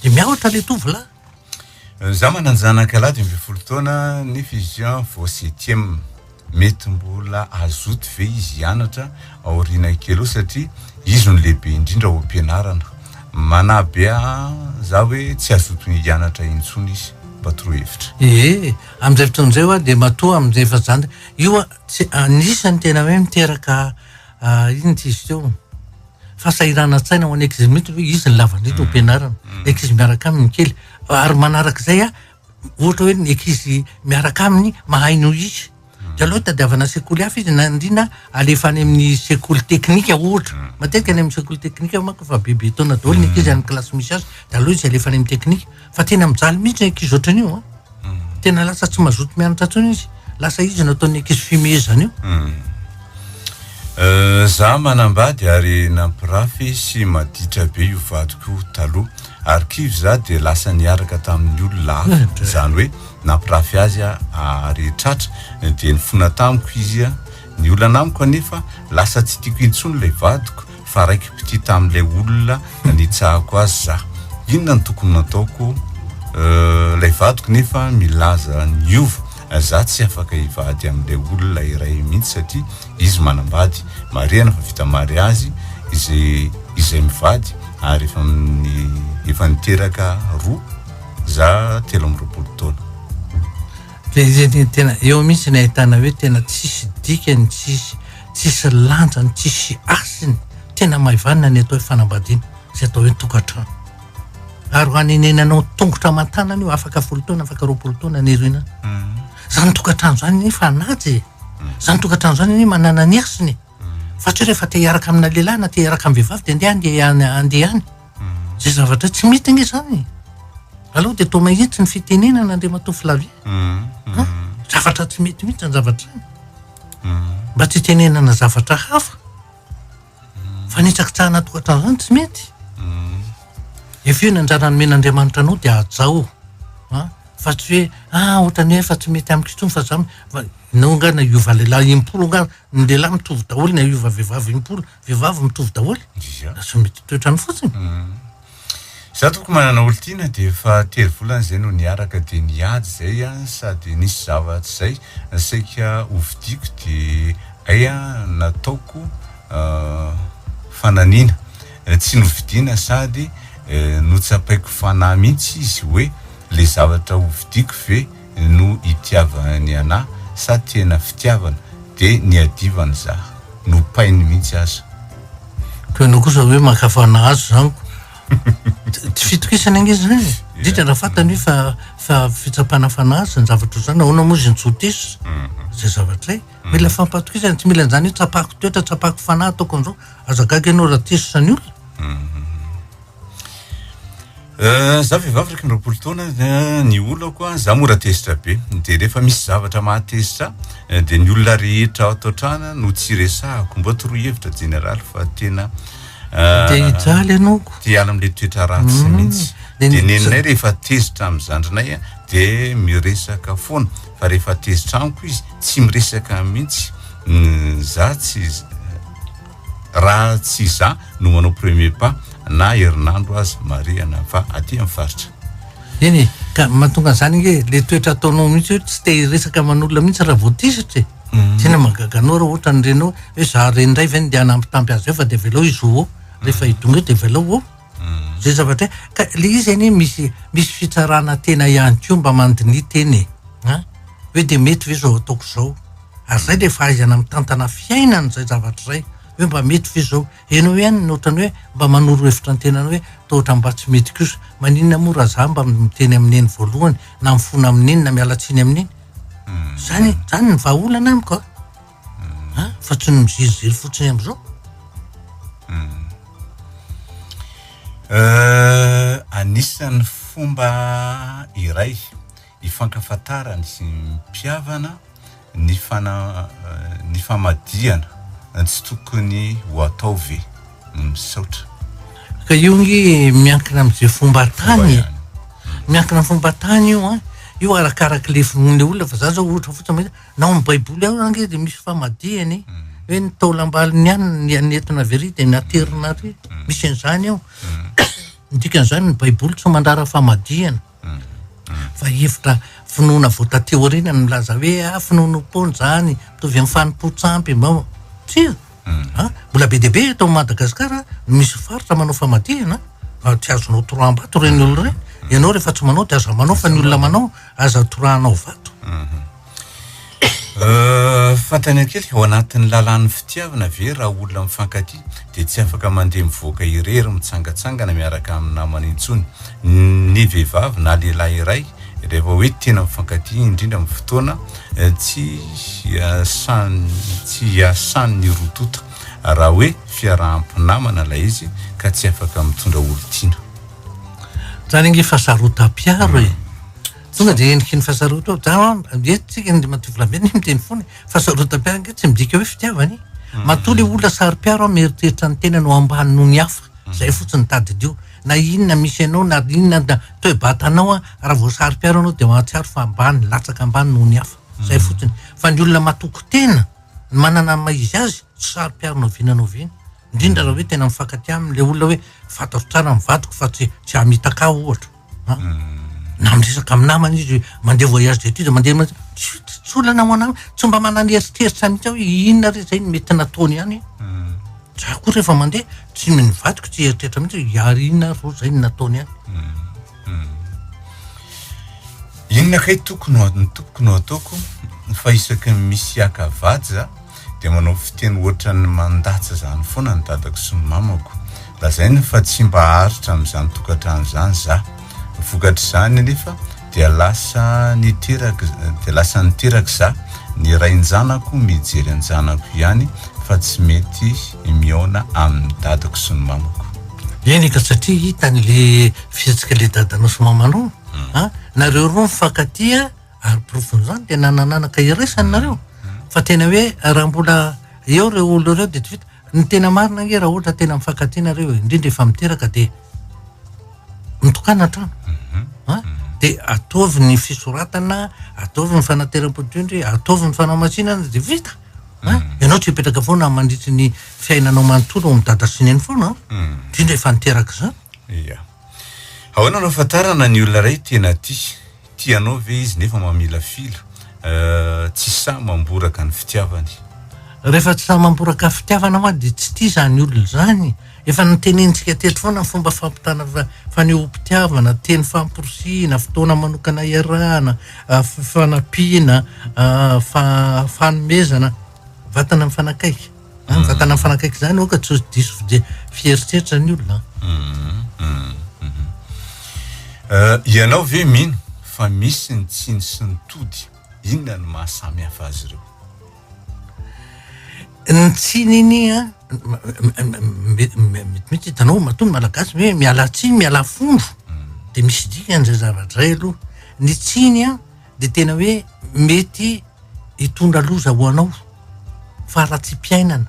de miaotra le tovolahy za mananjanaka de 20 taona nefa izy vao 7e mety mbola azoto ve izy hianatra aorina kelo satria izy no lehibe indrindra ao ampianarana manabe za hoe tsy azoto ny hianatra intsony izy mba toro hevitra am'izay fotoan'izay de matoa am'izay efa zany io anisany tena hoe miteraka iny ty izy teo fahasahiranatsaina ho any ankizy mety hoe izy ny lavandrindra ho ampianarana ankizy miaraka aminy kely ary manarak'izay ohatra hoe ny ankizy miaraka aminy mahay noho izy de aloha tadiavana sekoly hafa izy nandrina alefa any amin'ny sekoly teknika ohatra matetika any amin'ny sekoly teknika mako fa bebe taona daholo ny ankizy any klasy misy azy de aloha izy alefa any amin'ny teknika fa tena mijaly mihitsy ny ankizy ohatran'io tena lasa tsy mazoto mianatra tsony izy lasa izy nataon'ny ankizy fimezana io za manambady ary nampirafy sy maditra be io vadiko taloha ary kivy za de lasa niaraka tamin'ny olona hafa zany hoe nampirafy azy rehetratra de ny fona tamiko izy ny olona amiko anefa lasa tsy tiako intsony le vadiko fa raiky piti tamin'ilay olona nitsahako azy za inona ny tokony nataoko lay vadiko nefa milaza niova za tsy afaka hivady amin'ilay olona iray mihitsy satria izy manambady mariana fa vita mariazy izay mivady ary efa niteraka roa za 3 am'roapolo taona Zay tena eo mihitsy ny ahitana hoe tena tsisy dikany, tsisy lanjany, tsisy asiny, tena maivanina ny atao hoe fanambadiana, zay atao hoe tokantrano. Ary ho anenenanao tongotra aman-tanana io afaka 10 taona, afaka 20 taona nirina. Zany tokantrano zany ny fanaty. Zany tokantrano zany ny manana ny asiny. Fa tsy rehefa te hiaraka amina lehilahy na te hiaraka amin'ny vehivavy de andehany. Zay zavatra tsy mety nge zany. Aloha de to mahitsy ny fitenenana Andriamantoa Flavia. Zavatra tsy mety mihitsy ny zavatra. Mba tsy tenenana zavatra hafa. Fa nitsakitsahana tokantrano zany tsy mety. Efa io ny anjara nomen'Andriamanitra anao de ajao. Fa tsy hoe ohatrany hoe fa tsy mety amiko intsony fa zany nonga na iova lehilahy 10 nga ny lehilahy mitovy daholo na iova vehivavy 10, vehivavy mitovy daholo. Tsy mety toetrany fotsiny. Za toko manana olo tiana de efa 3 volana zay no niaraka de niady zay sady nisy zavatra zay saika ovidiko de nataoko fananina tsy novidiana sady notsapaiko fanahy mihitsy izy hoe le zavatra ovidiko ve no itiavany anahy sa tena fitiavana de niadivana za no painy mihitsy aza. Ko no kosa hoe makafana azy zaniko. Tsy fitokisana nge zany. Ditra raha fatany hoe fa fitsapana fanazy ny zavatra zany nahoana moa izy nitsotesa. Zay zavatra mila fampatokisana tsy mila zany hoe tsapako toetra tsapako fanahy ataoko an'izao azagaga ianao raha tesisa ny olona. Za vehivavy raiky 20 taona ny olako za mora tesitra be de rehefa misy zavatra mahatesitra de ny olona rehetra ato an-trano no tsy resahako mba torohevitra generaly fa tena de ijaly anoko te hiala am'le toetra ratsy mihitsy de neninay rehefa tezitra amin'ny zandrinay de miresaka foana fa rehefa tezitra amiko izy tsy miresaka mihitsy za tsy raha tsy za no manao premier pas na herinandro azy mariana fa aty amin'ny faritra. Eny ka mahatonga zany nge le toetra ataonao mihitsy hoe tsy te hiresaka aman'olona mihitsy raha vao tesitra. Tena magaganao raha ohatra ny renao hoe za rendray ve de anampitampy azy eo fa de velao izy ho rehefa hidonga de velao zay zavatra ka le izy eny misy fitsarana tena ihany koa mba mandini teny hoe de mety ve zao ataoko zao ary zay le fahaizana mitantana fiainana zay zavatra zay hoe mba mety ve zao enao ihany ohatrany hoe mba manoro hevitra ny tenany hoe tohatra mba tsy mety kosa maninona moa raha za mba miteny amin'eny voalohany na mifona amin'eny na mialatsiny amin'eny zany ny vahaolana amiko fa tsy ny miziriziry fotsiny am'izao. Anisan'ny fomba iray ifankafatarany sy mpiavana ny famadiana tsy tokony ho atao ve misaotra. Ka io nge miankina am'izay fomba tany miankina amin'ny fomba tany io arakaraka le finoan'le olona fa za zao ohatra fotsiny nao amin'ny baiboly ao nge de misy famadiany hoe ny taolam-baliny ihany ny entina very de naterina ry misy an'izany ao dikan'izany ny baiboly tsy mandrara famadiana fa hevitra finoana voatanteorina ny milaza hoe finoana pony zany mitovy amin'ny fanompo-tsampy tsy mbola be deabe atao Madagasikara misy faritra manao famadiana tsy azonao toram-bato reny olona reny ianao rehefa tsy manao de aza manao fa ny olona manao aza toranao vato. Fantany kely ao anatin'ny lalàn'ny fitiavana ve raha olona mifankatia de tsy afaka mandeha mivoaka irery mitsangatsangana miaraka amin'ny namany intsony ny vehivavy na lehilahy iray rehefa hoe tena mifankatia indrindra amin'ny fotoana tsy hiasan'ny rotota raha hoe fiaraha-monina ilay izy ka tsy afaka mitondra olo-tiana. Zany nge fahasarotam-piaro tonga de endriky ny fahasarota tsika Andriamantoa Flavia miteny foana fahasarotam-piaro nge tsy midika hoe fitiavany matoa le olona sary-piaro mieritreritry ny tena no ambany noho ny hafa zay fotsiny tadidio na inona misy anao na inona toe-batanao raha voasary-piaro anao de mahatsiaro fa ambany latsaka ambany noho ny hafa zay fotsiny fa ny olona matoko tena manana maizy azy tsy sary-piaro noviana indrindra raha hoe tena mifankatia am'le olona hoe fantatro tsara mivadiko fa tsy hamitaka ohatra na miresaka amin'ny namany izy mandeha voyage de etude mandeha tsy olana ho tsy mba manana eritreritra mihitsy aho inona re zay ny mety nataony ihany za koa rehefa mandeha tsy mivadiko tsy eritreritra mihitsy ary inona ro zay ny nataony ihany. inona kay tokony ataoko fa isaky misy akavady za dia manao fiteny ohatrany mandatsa zany foana ny dadako sy ny mamako lazainy fa tsy mba haritra amin'izany tokantrano zany za vokatra izany nefa dia lasa niteraka za ny rain-janako mijery an-janako ihany fa tsy mety miona amin'ny dadako sy ny mamako. Eny ka satria hitany le fihetsika le dadanao sy mamanao nareo roa mifankatia ary profony zany dia nanananaka iraisany nareo fa tena hoe raha mbola eo reo olo reo dia vita ny tena marina nge raha ohatra tena mifankatia nareo indrindra efa miteraka dia mitokana trano dia ataovy ny fisoratana ataovy ny fanateram-podindry ataovy ny fanamasinana dia vita ianao tsy hipetraka foana mandritry ny fiainanao manontolo amin'ny dada sineny foana indrindra efa niteraka zany. Ia ahoana no fatarana ny olona ray tena tianao ve izy nefa mamila filo tsy sa mamboraka ny fitiavany. Rehefa tsy sa mamboraka fitiavana hoa dia tsy tia zany olona zany efa nitenentsika teto foana ny fomba fampitana fanehoam-pitiavana teny famporisiana fotoana manokana iarahana fanampiana fanomezana vatana mifanakaiky vatana mifanakaiky zany oka tsy diso fieritseritra ny olona. Ianao ve mino fa misy ny tsiny sy ny tody inona no mahasamy hafa azy ireo? Ny tsiny iny metimety hitanao matony malagasy hoe miala tsiny miala fondro dia misy dikany zay zavatra ray aloha. Ny tsiny dia tena hoe mety hitondra loza ho anao fa raha tsy mpiainana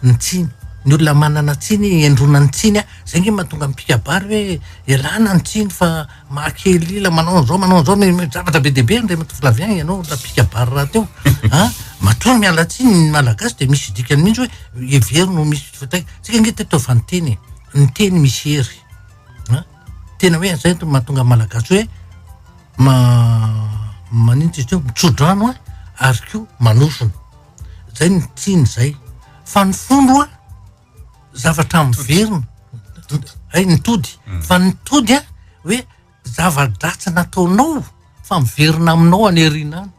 ny tsiny ny olona manana tsiny endrona ny tsiny zay nge mahatonga mipikabary hoe elana ny tsiny fa mahakely ila manao an'izao zavatra be dehibe ndray matofilaviany ianao la pikabary raha teo matoa miala tsiny ny malagasy dia misy dikany mihitsy hoe hevery no misy fitaika tsika nge teto fa ny teny misy hery tena hoe zay mahatonga malagasy hoe manintsy izy teo mitsodrano ary ko manosona zay ny tsiny zay fa ny fondro zavatra miverina ny tody fa ny tody hoe zava-dratsy nataonao fa miverina aminao aneriana any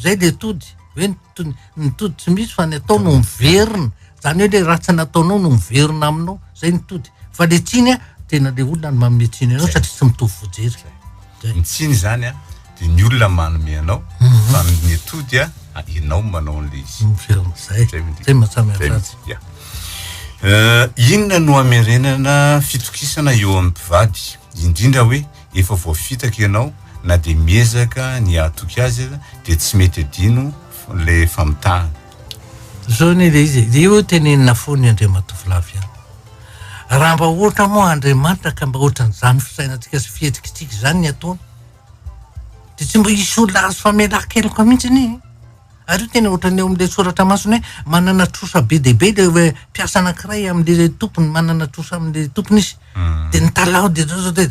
zay le tody hoe ny tody tsy misy fa ny atao no miverina zany hoe le ratsy nataonao no miverina aminao zay ny tody fa le tsiny tena le olona ny manome tsiny anao satria tsy mitovy vojery. Ny tsiny zany dia ny olona manome anao fa ny tody ianao manao an'le izy zay mahatsamy azy. Inona no amerenana fitokisana eo amin'ny mpivady indrindra hoe efa voafitaka ianao na dia miezaka ny atoky azy dia tsy mety adino le famitahana. Zao ny le izy dia io tenenina foana ny Andriamatofilavy raha mba ohatra moa Andriamanitra ka mba ohatran'izany fisainantsika sy fihetsikintsika zany ny ataony dia tsy mba hisy olona azo famelan-keloka mihitsy ary io tena ohatrany eo amin'ilay soratra masony hoe manana trosa be dehibe le mpiasa anankiray amin'le tompony manana trosa amin'le tompony izy dia ny talao dia zao dia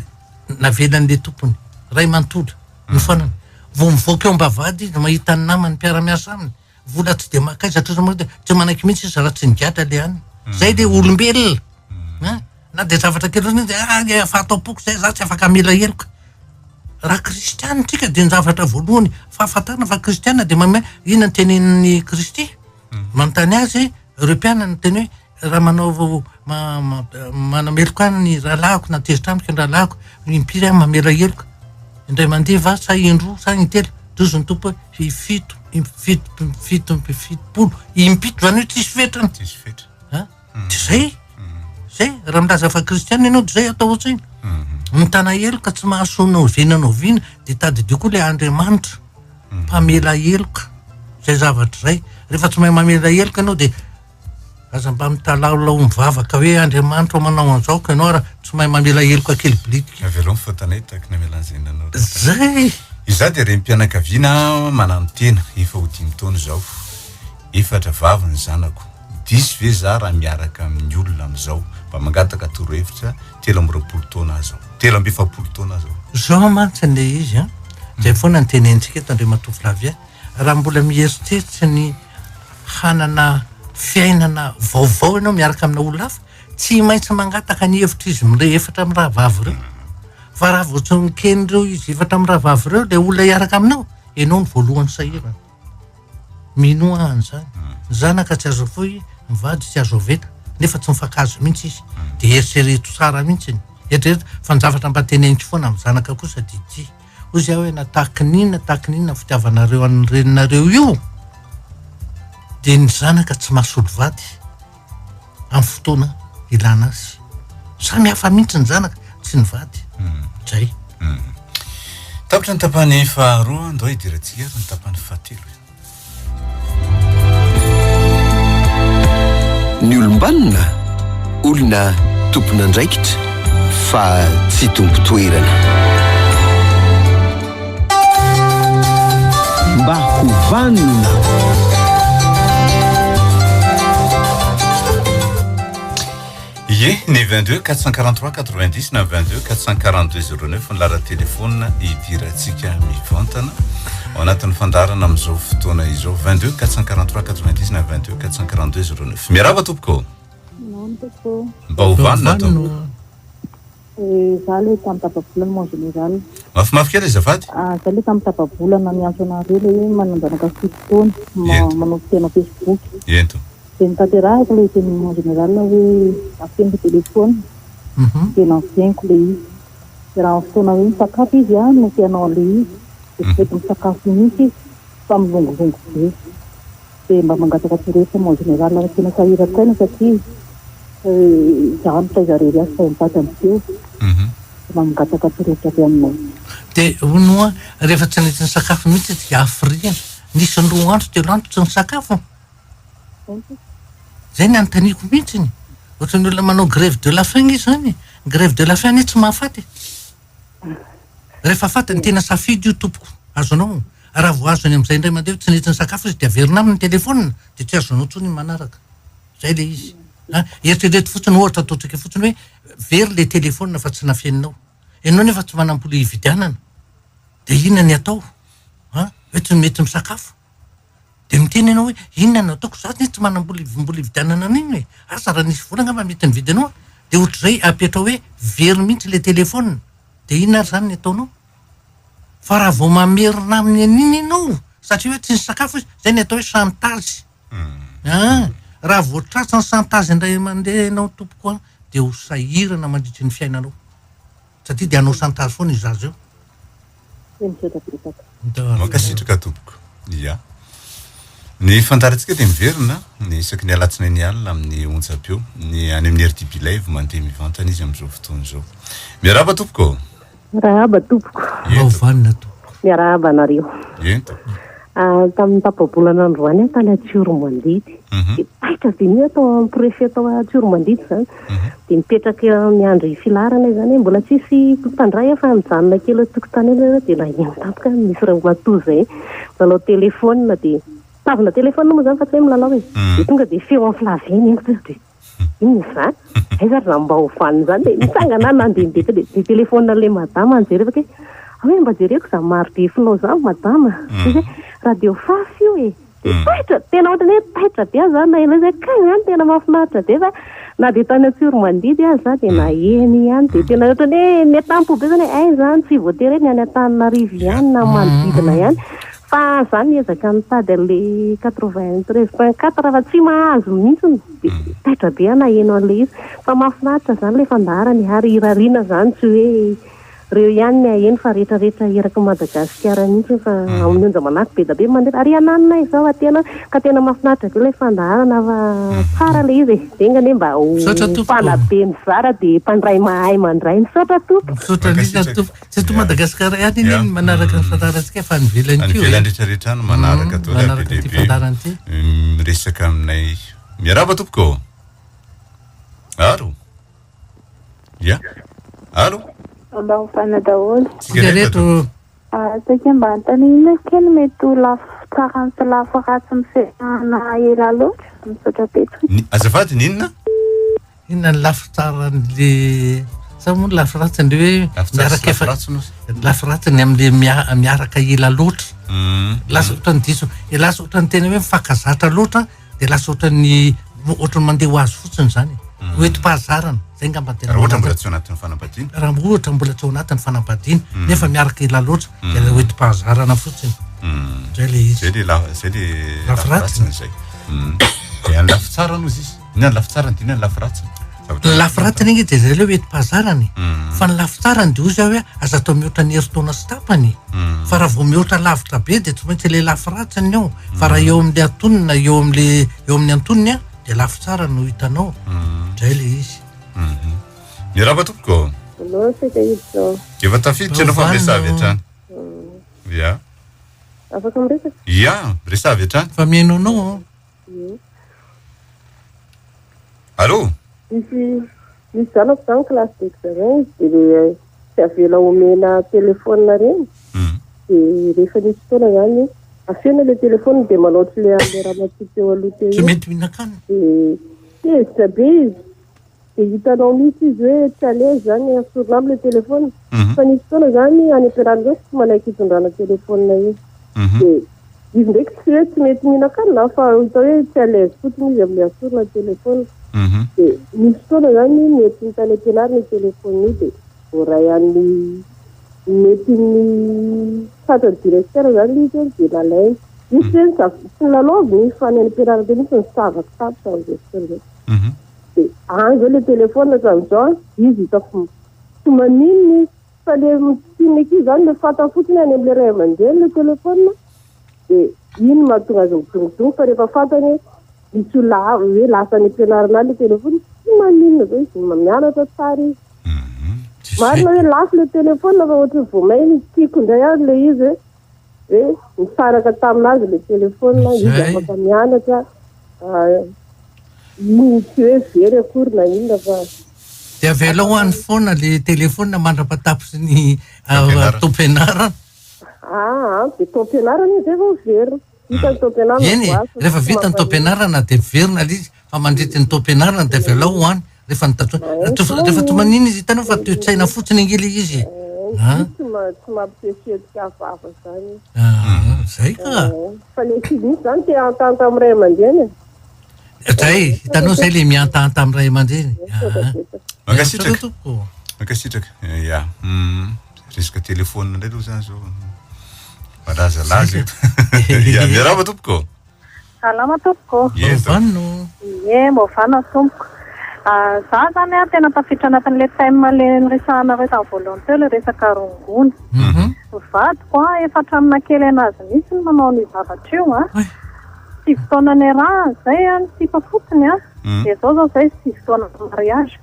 navelan'le tompony ray manontolo ny fanany vo mivoaka eo mbavady izy mahita ny namany mpiara-miasa aminy vola tsy dia makay satria tsy manaiky mihitsy izy raha tsy nigatra le any zay le olombelona na dia zavatra kely dia fataopoko zay za tsy afaka mila heloka raha kristiana tsika dia ny zavatra voalohany fahafantarana fa kristiana dia manome ina ny tenenin'ny kristy manontany azy ireo mpianana teny hoe raha manao manameloka ny rahalahiko na tezitramika ny rahalahiko impiry a mamela heloka indray mandeha va sa indroa sa intelo dozo ny tompo hoe fitopolo impito zany hoe tsisy fetrany dia zay raha milaza fa kristiana ianao dia zay atao ohatriny mitana heloka tsy mahasonao venanao vina dia tadidio koa le Andriamanitra mpamela heloka zay zavatra zay rehefa tsy mahay mamela heloka ianao dia aza mba mitalaolao mivavaka hoe Andriamanitra manao an'izao ka ianao raha tsy mahay mamela heloka kely blitika avelao mifatanay taky ny amelan'zenanao zay iza dia rem-pianakaviana manano tena efa ho 5 taona zao efatra vavy ny zanako disy ve za raha miaraka amin'ny olona amin'izao mba mangataka torohevitra 13 taona azo 17 taona zao zao mantsy le izy zay foana ny tenentsika eto Andriamatofilavy raha mbola mieritreritra ny hanana fiainana vaovao ianao miaraka amina olona hafa tsy maintsy mangataka ny hevitra izy mirehefatra amin'ny raha vavy ireo fa raha vao tsy mikeny reo izy efatra amin'ny rahavavy reo le olona hiaraka aminao ianao ny voalohany sahirana minoahany zany zanaka tsy azo foy mivady tsy azo aveta nefa tsy mifakazo mihitsy izy de eritrereto tsara mihitsy eritrereto fa ny zavatra mba teneniko foana amin'ny zanaka kosa didy ozy aho hoe natahaky ninona fitiavanareo amin'ny reninareo io de ny zanaka tsy mahasolo vady amin'ny fotoana ilana azy samy hafa mihitsy ny zanaka tsy ny vady zay tapitra ny tapany faharoa andao hidirantsika ny tapany fahatelo ny olombanina olona tompona andraikitra fa tsy tompo toerana mba hovanina ye ny 22 443 90 na 22 442 09 ny lara telefona hidirantsika mivantana ao anatin'ny fandarana amin'izao fotoana izao 22 443 90 na 22 442 09 miarava tompoko mba hovanina tompo za le tamin'ny tapavolana mon général mafimafy kely azafady za le tamin'ny tapavolana miantso anareo le hoe mananjanaka fitotaona manao tena Facebook ento de nitanterahako le teny mon général hoe afeniko telefona de nanfiainiko le izy de raha fotoana hoe misakafo izy no tianao le izy de fety misakafo mihitsy izy fa milongolongo be de mba mangataka tsiresa mon général tena sahirakaina satria za mitaizarery azy fa mipata am'teo mangataka tsiresa be aminay de honoa rehefa tsy nety ny sakafo mihitsy de afiriana nisy ny roa andro telo andro tsy ny sakafo zay ny anontaniko mihitsy ohatran'ny olona manao grève de la faim izy zany grève de la faim tsy mahafaty rehefa faty ny tena safidy io tompoko azonao raha voazony am'izay indray mandeha tsy nety ny sakafo izy de averina amin'ny telefona de tsy azonao tsony manaraka zay le izy eritrereto fotsiny ohatra ataotsika fotsiny hoe very le telefona fa tsy nafianinao ianao nefa tsy manam-bola hividianana de inona ny atao hoe tsy mety misakafo de miteny ianao hoe inona no ataoko za tsy manam-bola hividianana an'iny hoe asa raha nisy vola ngamba mety nividy anao de ohatr'izay apetrao hoe very mihitsy le telefona de inona ary zany ny ataonao fa raha vao mamerina amin'ny an'iny ianao satria hoe tsy nisy sakafo izy zay ny atao hoe chantage raha vao tratra ny chantage indray mandeha ianao tompoko de ho sahirana mandritry ny fiainanao satria de anao chantage foana izy azy eo makasitraka tompoko ia ny fantarantsika de miverina ny isaky ny alatsina ny alina amin'ny onjam-peo ny any amin'ny RTP live mandeha mivantana izy am'izao fotoana izao miarahaba tompoko rahaba tompoko vaovanina tompoko miarahaba anareo ento tamin'ny tapabolana androany tany Atsiromandidy de paitra be ny atao amin'ny préfet atao Atsiromandidy zany de mipetraka miandry filarana zany mbola tsisy mpandray fa mijanona kely tokotany ela de naheno tampoka misy raha matoa zay milalao telefona de tavina telefona moa zany fa tsy hoe milalao e de tonga de feo amin'ny flaveny de iny zany aiza raha mba hovaniny zany de mitsangana nandehandeha de telefona le madama anjerevaka hoe mba jereko za maro definao zany madama radio fasy io e de paitra tena ohatrany hoe paitra be azy zany na ela zay kay zany tena mahafinaritra be fa na de tany Atsiromandidy azy za de naheny ihany de tena ohatrany hoe ny tampo be zany ay zany tsy voatery hoe ny any Antananarivo ihany na manodidina ihany fa zany ezaka nitady an'le 93.4 fa tsy mahazo mihitsy de paitra be naheno an'le izy fa mahafinaritra zany le fandarany ary irariana zany tsy hoe reo ihany ny aheno fa rehetrarehetra eraka Madagasikara mihitsy fa amin'ny onja manaky be da be mandeha ary ananina izao atena ka tena mahafinaritra be ilay fandaharana fa tsara le izy de ngane mba fanabe mizara de mpandray mahay mandray misaotra tompo misaotra lina tompo tsy to Madagasikara ihany iny manaraka ny fandaharantsika fa nivelany keo nivelany rehetrarehetra any manaraka to manaraka ty fandarany ty miresaka aminay miaraba tompoko alo ia alo mba mifana daholo rehetra satria mba antanina kely mety ho lafo tsara ny lafo ratsy mifehana ela loatra misaotra petry azafady ninona inona ny lafo tsara n'le sa moa lafo ratsy ny hoe miaraka efa lafo ratsiny am'le miaraka ela loatra lasa ohatrany diso lasa ohatrany tena hoe mifakazatra loatra de lasa ohatrany mandeha ho azy fotsiny zany hoetim-pahazarana zay ngamba tena raha ohatra mbola tsy ao anatin'ny fanambadiana raha ohatra mbola tsy ao anatin'ny fanambadiana nefa miaraka ila loatra dia le hoetim-pahazarana fotsiny zay le izy zay le lafiratsiny zay de any lafy tsara aloha izy ny any lafy tsara dina ny lafy ratsiny lafy ratsiny igny dia zay le hoetim-pahazarany fa ny lafy tsarany dia ozy hoe aza atao mihoatra ny herintaona sy tapany fa raha vao mihoatra lavitra be dia tsy maintsy le lafy ratsiny ao fa raha eo amin'ny antonina eo amin'ny antoniny a dia lafy tsara no hitanao zay le izy ny raha tompoko efa tafiditra ianao fa miresavy hatrany ia afaka miresaka ia miresavy hatrany fa mihainonao allo misy zanako zany classe d'examen izy dia le tsy avela omena telefona reny dia rehefa nisy fotoana zany afena le telefona dia manaotry le raha matsika eo aloha teo tsy mety mihinan-kany dia tezitra be izy dia hitanao misy izy hoe tsy aleza zany asorona aminy le telefona fa nisy fotoana zany any ampianarana hoe tsy manaiky hitondrana telefona io dia izy ndraiky tsy hoe tsy mety mihinan-kany na fa hita hoe tsy aleza fotsiny izy amile asorona telefona dia misy fotoana zany mety hitany ampianarina ny telefona io dia voray an'ny mety ny fantany directeur zany izy dia nalainy misy zany tsy nalaoviny fa ny ampianarana dia misy ny savaka tapitra ny gesteur zay dia any zao le telefona zao izy hita tsy maninony fa le mitsinina eky zany le fata fotsiny any am'le ray aman-dreny le telefona dia iny mahatonga azy midongodongo fa rehefa fantany misy hoe lasa ny ampianarana le telefona tsy maninona zao izy mianatra tsara izy marina hoe lafo le telefona fa ohatra vao mainy tiako indray any le izy hoe misaraka taminazy le telefona izy afaka mianatra iny tsy hoe very akory na inona fa dia avela ho any foana le telefona mandra-patapy sy ny tom-pianarana dia tom-pianarana izy efa very hita ny tom-pianarana eny rehefa vita ny tom-pianarana dia verina le izy fa mandrity ny tom-pianarana dia avela ho any rehefa rehefa tsy manino izy hitanao fa toe-tsaina fotsiny ingely izy tsy mampisesetika hafahafa zany zay ka fa le tsy misy zany te antanta amin'ny ray aman-dreny zay hitanao zay le miantanta amin'ny ray aman-dreny makasitraka ia resaka telefona indray aloha zany zao malazalaza ia miarahaba tompoko salama tompoko vanno movana tompoko za zany a tena tafiditra anatin'le thème le niresahanareo tamin'ny voalohany teo le resaka rongony vadiko a efa hatramina kely anazy mihitsy ny manao ny zavatra io sy fotoana ny raha zay a ny sifa fotsiny dia zao zay sy fotoana mariage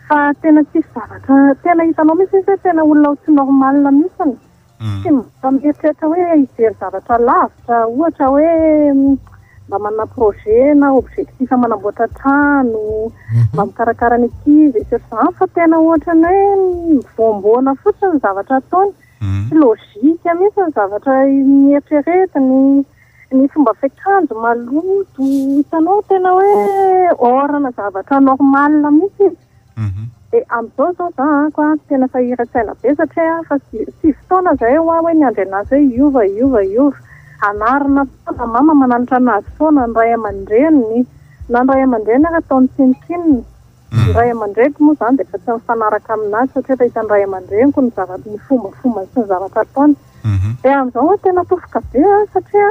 fa tena tsisy zavatra tena hitanao mihitsy izy hoe tena olona tsy normalina mihitsiny tsy mieritreretra hoe hijery zavatra lavitra ohatra hoe mba manana projet na objectif manamboatra trano mba mikarakara ny ankizy zany fa tena ohatra ny hoe mivomboana fotsiny ny zavatra ataony tsy logika mihitsy ny zavatra mieritreretra ny fomba fiakanjo maloto hitanao tena hoe orana zavatra normalina mihitsy dia amin'izao zao zako tena sahira-tsaina be satria fa sy fotoana zay hoe ny andry anazy hoe iova anarina foana mama mananitra anazy foana ny ray aman-dreniny na ny ray aman-dreny ary ataony tsinitsininy ny ray aman-dreko moa zany dia efa tsy mifanaraka aminazy satria fa hitan'ny ray aman-dreniko ny zavatra ny fomba sy ny zavatra ataony dia amin'izao hoe tena tofoka be satria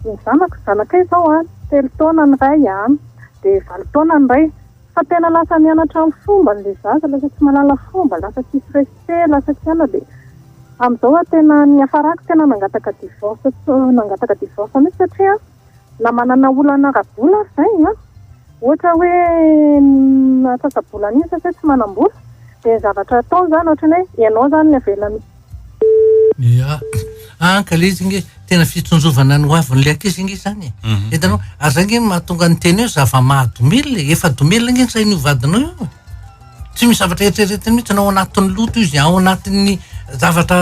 ny zanakay zao telo taona ny ray dia valo taona ny ray fa tena lasa mianatra amin'ny fomba le zaza lasa tsy malala fomba lasa tsisy respect lasa tsy ana dia amin'izao tena ny afarako tena nangataka divorce mihitsy satria na manana olana rabola zay ohatra hoe natasa-bolana iny satria tsy manam-bola dia zavatra ataony zany ohatrany hoe ianao zany ny avelany ia ka le izy nge tena fitsonjovana ny hoavin'le ankizy nge zany hitanao ary zay nge mahatonga ny teny eo zava-mahadomelina efa domelina nge zay ny ovadinao io tsy misy zavatra eritreretiny mihitsy anao anatin'ny loto izy ao anatin'ny zavatra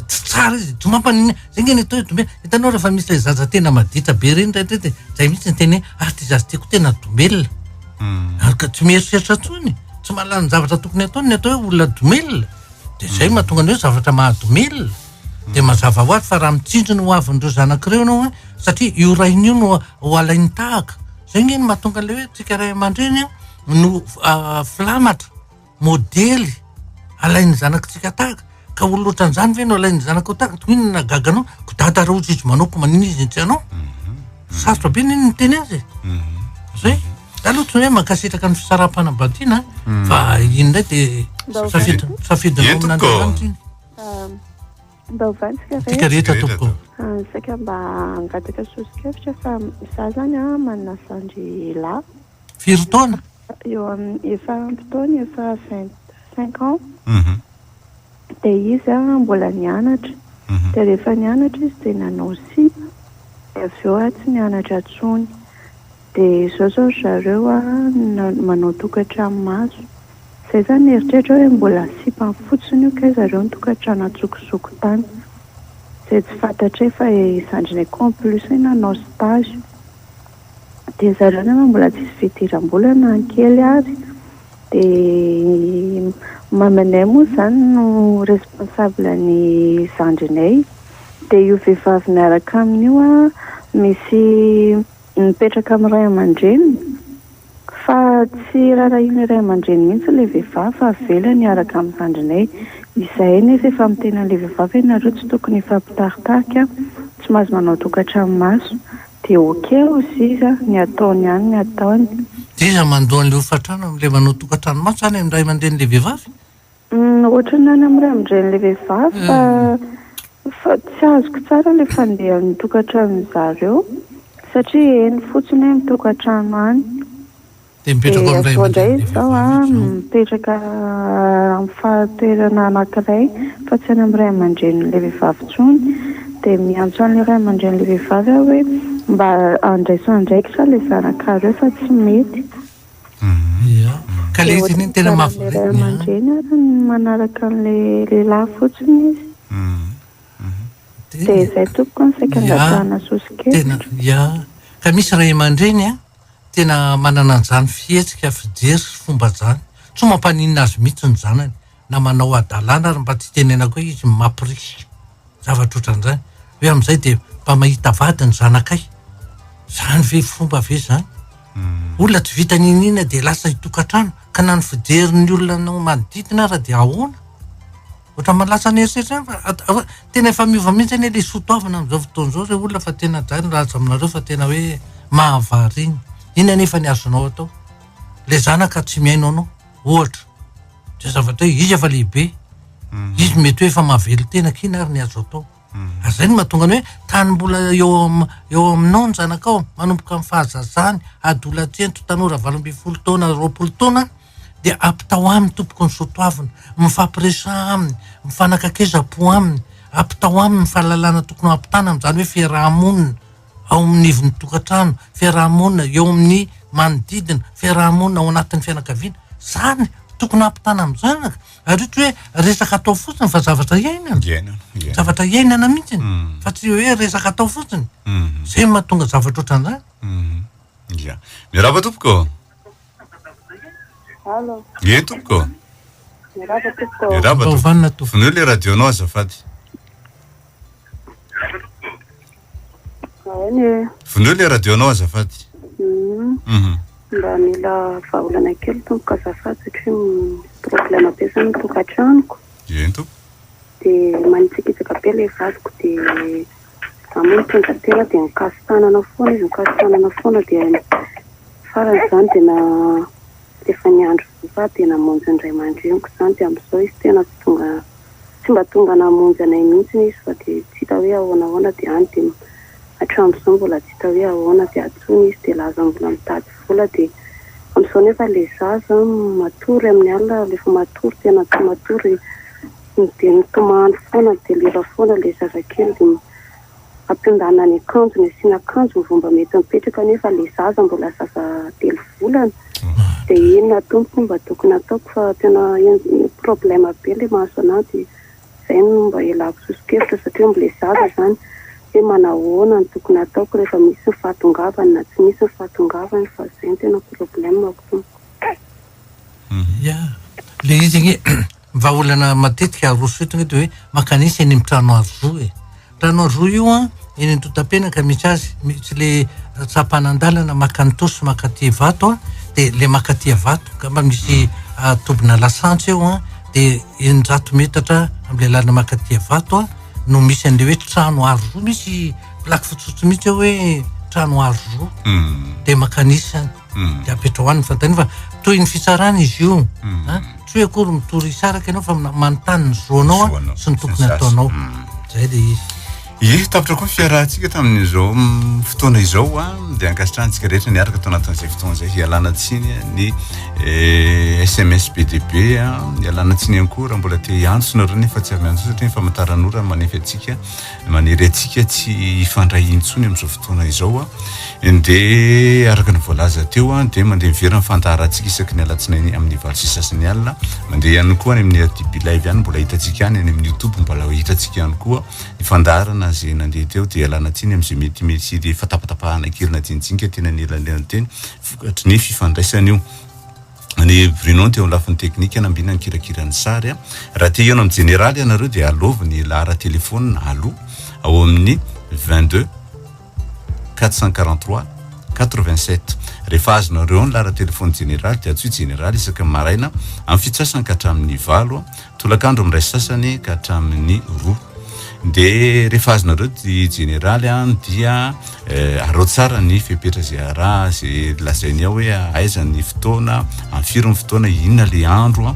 tsy tsara izy tsy mampanina zay nge ny atao hoe domelina hitanao rehefa misy le zaza tena maditra be reny rehetra zay mihitsy ny teny hoe ty zaza tiako tena domelina ka tsy mieritreritra tsony tsy mahalala ny zavatra tokony ataony ny atao hoe olona domelina dia zay mahatonga ny hoe zavatra mahadomelina dia mazava ho azy fa raha mitsinjo ny hoavin'ireo zanak'ireo anao satria io rainy io no ho alainy tahaka zay nge ny mahatonga le hoe tsika ray aman-dreny no filamatra modely alainy zanakitsika tahaka ka olo ohatran'izany ve no alainy zanaka ho tahaka toinona gaganao ko dada raha ohatry izy manao ko manina izy tsy anao sarotra be niny nyteny azy zay aloha tsy hoe mankasitraka ny fisaram-panambadiana fa inona de safidinao amin'andriamanitra iny mba hovansika tika rehetra tompoko saka mba angataka sosokevitra fa za zany a manana sandry lahy firy taona eo efa ampitaony efa 5 ans de izy a mbola nianatra de rehefa nianatra izy de nanao sipa de avy eo a tsy nianatra tsony de zao zareo a manao tokantrano maso zay zany eritrehitra hoe mbola sipa fotsiny io ka zareo ny tokantrano atsokosoko tany zay tsy fantatra fa sandrinay ko en plus nanao stage de zareo nama mbola tsisy fidiram-bolana ankely ary de mamanay moa zany no responsable ny zandrinay de io vehivavy miaraka amin'io a misy mipetraka amin'ny ray aman-dreny fa tsy raha iny ray aman-dreny mihitsy le vehivavy fa velany miaraka amin'ny zandrinay izay nefa efa mitena le vehivavy nareo tsy tokony ifampitaritaika tsy mahazo manao tokantrano maso de okeo izy ny ataony ihany ny ataony iza mandoan'le hofatrano am'le manao tokantrano maso any am'ray aman-dren'le vehivavy ohatra nany am'ray aman-dren'le vehivavy fa tsy azoko tsara le fandeha ny tokantrano zareo satria eny fotsiny hoe mitokantrano any de mipetraka am'ray aman-dren'le zao a mipetraka amin'ny fahatoerana anankiray fa tsy any am'ray aman-dren'le vehivavy tsony de miantso an'le ray aman-dren'le vehivavy aho hoe mba andraisandraikitra le zanak'areo fa tsy mety ka le izy iny tena ray aman-dreny ary manaraka an'le lehilahy fotsiny izy de zay tompoko ny saika angatahana sosikely ka misy ray aman-dreny a tena manana an'izany fihetsika fijery sy fomba zany tsy mampaninina azy mihitsy ny zanany na manao adalàna ary mba tsy tenenako hoe izy mampirisy zavatra ohatran'izany hoe am'izay de mba mahita vady ny zanakay zany ve fomba ve zany olona tsy vita ninina de lasa hitokantrano ka na ny fiderin'ny olona no manodidina raha de ahoana ohatra malasa ny eritreritra fa tena efa miova mihitsy any le sotoavana am'izao fotoan'izao zay olona fa tena zany rahaza aminareo fa tena hoe mahavariny ina nefa ny azonao atao le zanaka tsy miaino anao ohatra de zavatra hoe izy efa lehibe izy mety hoe efa mahavelo tena kina ary ny azo atao azay ny mahatonga ny hoe tany mbola eo aminao ny zanakao manomboka amin'ny fahazazany adolatsento tanora 20 taona 20 taona de apitao aminy tompoko ny sotoavina mifampiresa aminy mifanakakeza-po aminy apitao aminy ny fahalalana tokony ampitana am'izany hoe fiaraha-monina ao amin'ny ivon'ny tokantrano fiaraha-monina eo amin'ny manodidina fiaraha-monina ao anatin'ny fianakaviana zany tokony ampitana am'zanaka ary ohatra hoe resaka atao fotsiny fa zavatra iainana zavatra iainana mihitsiny fa tsy hoe resaka atao fotsiny zay mahatonga zavatra ohatran'izany mirava tompoko tompoko mirava ovanina tompoko foneo le radionao azafady foneo le radionao azafady mba mila vahaolana kely tompoko azafady satria problema be zany tokantranoko tompo de manitsikitsaka be le vadiko de zamoa mitondra tena de mikasitanana foana izy mikasitanana foana de farany zany de na efa niandro vava de namonjy ny ray aman-dreniko zany de am'izao izy tena tsy mba tonga namonjy anay mihitsy izy fa de tsy hita hoe ahoanahoana de any de hatramin'izao mbola tsy hita hoe ahoana de atsony izy de laza mbola mitady vola de am'izao nefa le zaza matory amin'ny alina lefa matory tena tsy matory de mitomany foana de lera foana le zazakely de ampindana ny akanjo ny asiana akanjo mivomba mety mipetraka nefa le zaza mbola zaza 3 volana de inona tompoko mba tokony ataoko fa tena problema be le mahazo anahy de zay no mba ialako sosikevitra satria mbola zaza zany hoe manahoana ny tokony ataoko rehefa misy ny fahatongavany na tsy misy ny fahatongavany fa zay no tena problema ako tompoko le izy igny vahaolana matetika rosoetiny de hoe makanisy eny mitrano arzoa trano arzoa io a eny an-totam-penaka misy azy misy le tsapanandalana makantosy makaty vato a dia le makatia vato kamba misy tobina lasantsy eo dia 100 metatra amin'ilay lalana makatia vato no misy an'ilay hoe trano aro roa misy plaque fotsifotsy mihitsy eo hoe trano aro roa dia makanisany dia apetra hoaniny fantany fa toy ny fitsarana izy io tsy hoe akory mitory isaraka ianao fa manontany ny zoanao sy ny tokony ataonao zay dia izy tapitra koa fiarahantsika tamin'izao fotoana izao dia ankasitrahantsika rehetra niaraka tao anatin'izay fotoana zay hialana tsiny ny SMS PDB hialana tsiny ihany koa raha mbola te hiantso nareo nefa tsy avy antso satria ny famantaran'ora manefy atsika manery atsika tsy hifandray intsony amin'izao fotoana izao dia araka ny voalaza teo dia mandeha miverina mifandarantsika isaky ny alatsinainy amin'ny valo sy sasany alina mandeha ihany koa any amin'ny RTB live ihany mbola hitantsika any amin'ny YouTube mbola hitantsika ihany koa ifandarana zay nandeha teo dia alana tsiny amin'izay mety sy dia fatapatapahana kirina tinitsinka tena nilalena teny vokatry ny fifandraisana io ny Bruno teo lafiny teknika nambina ny kirakirany sary raha te ianao amin'ny général ianareo dia alovy ny lahara telefônina alo ao amin'ny 22 443 87 rehefa azonareo ny lahara telefôny général dia atsoy général isaka maraina amin'ny fitsasany ka hatramin'ny valo tolakandro amin'ny ray sasany ka hatramin'ny roa dia rehefa azonareo ty généraly dia arao tsara ny fepetra zay raha zay lazainy ao hoe aiza ny fotoana amfiry ny fotoana inona le andro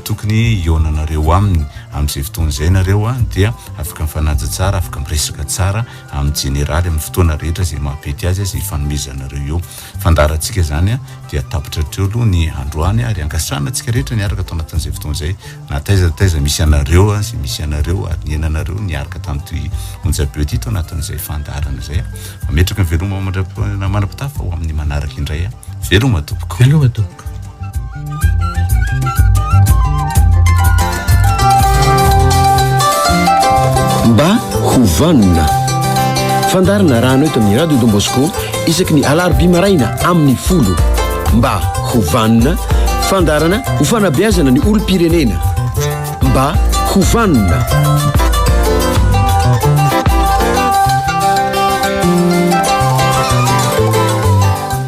tokony ionanareo aminy amin'izay fotoana izay nareo dia afaka mifanaja tsara afaka miresaka tsara amin'ny généraly amin'ny fotoana rehetra zay mampety azy zay fanomezanareo eo fandarantsika zany dia tapitra treo aloha ny androany ary ankasana antsika rehetra niaraka tao anatin'izay fotoana izay na taiza misy anareo zay misy anareo ary ny enanareo niaraka tamin'ity onjabeo ty tao anatin'izay fandarana zay mametraka ny veloma manapitafa ho amin'ny manaraka indray veloma tompoko mba hovanina fandarana rano eto amin'ny radio Don Bosco isaky ny alarobia maraina amin'ny 10 mba hovanina fandarana ho fanabeazana ny olo-pirenena mba hovanina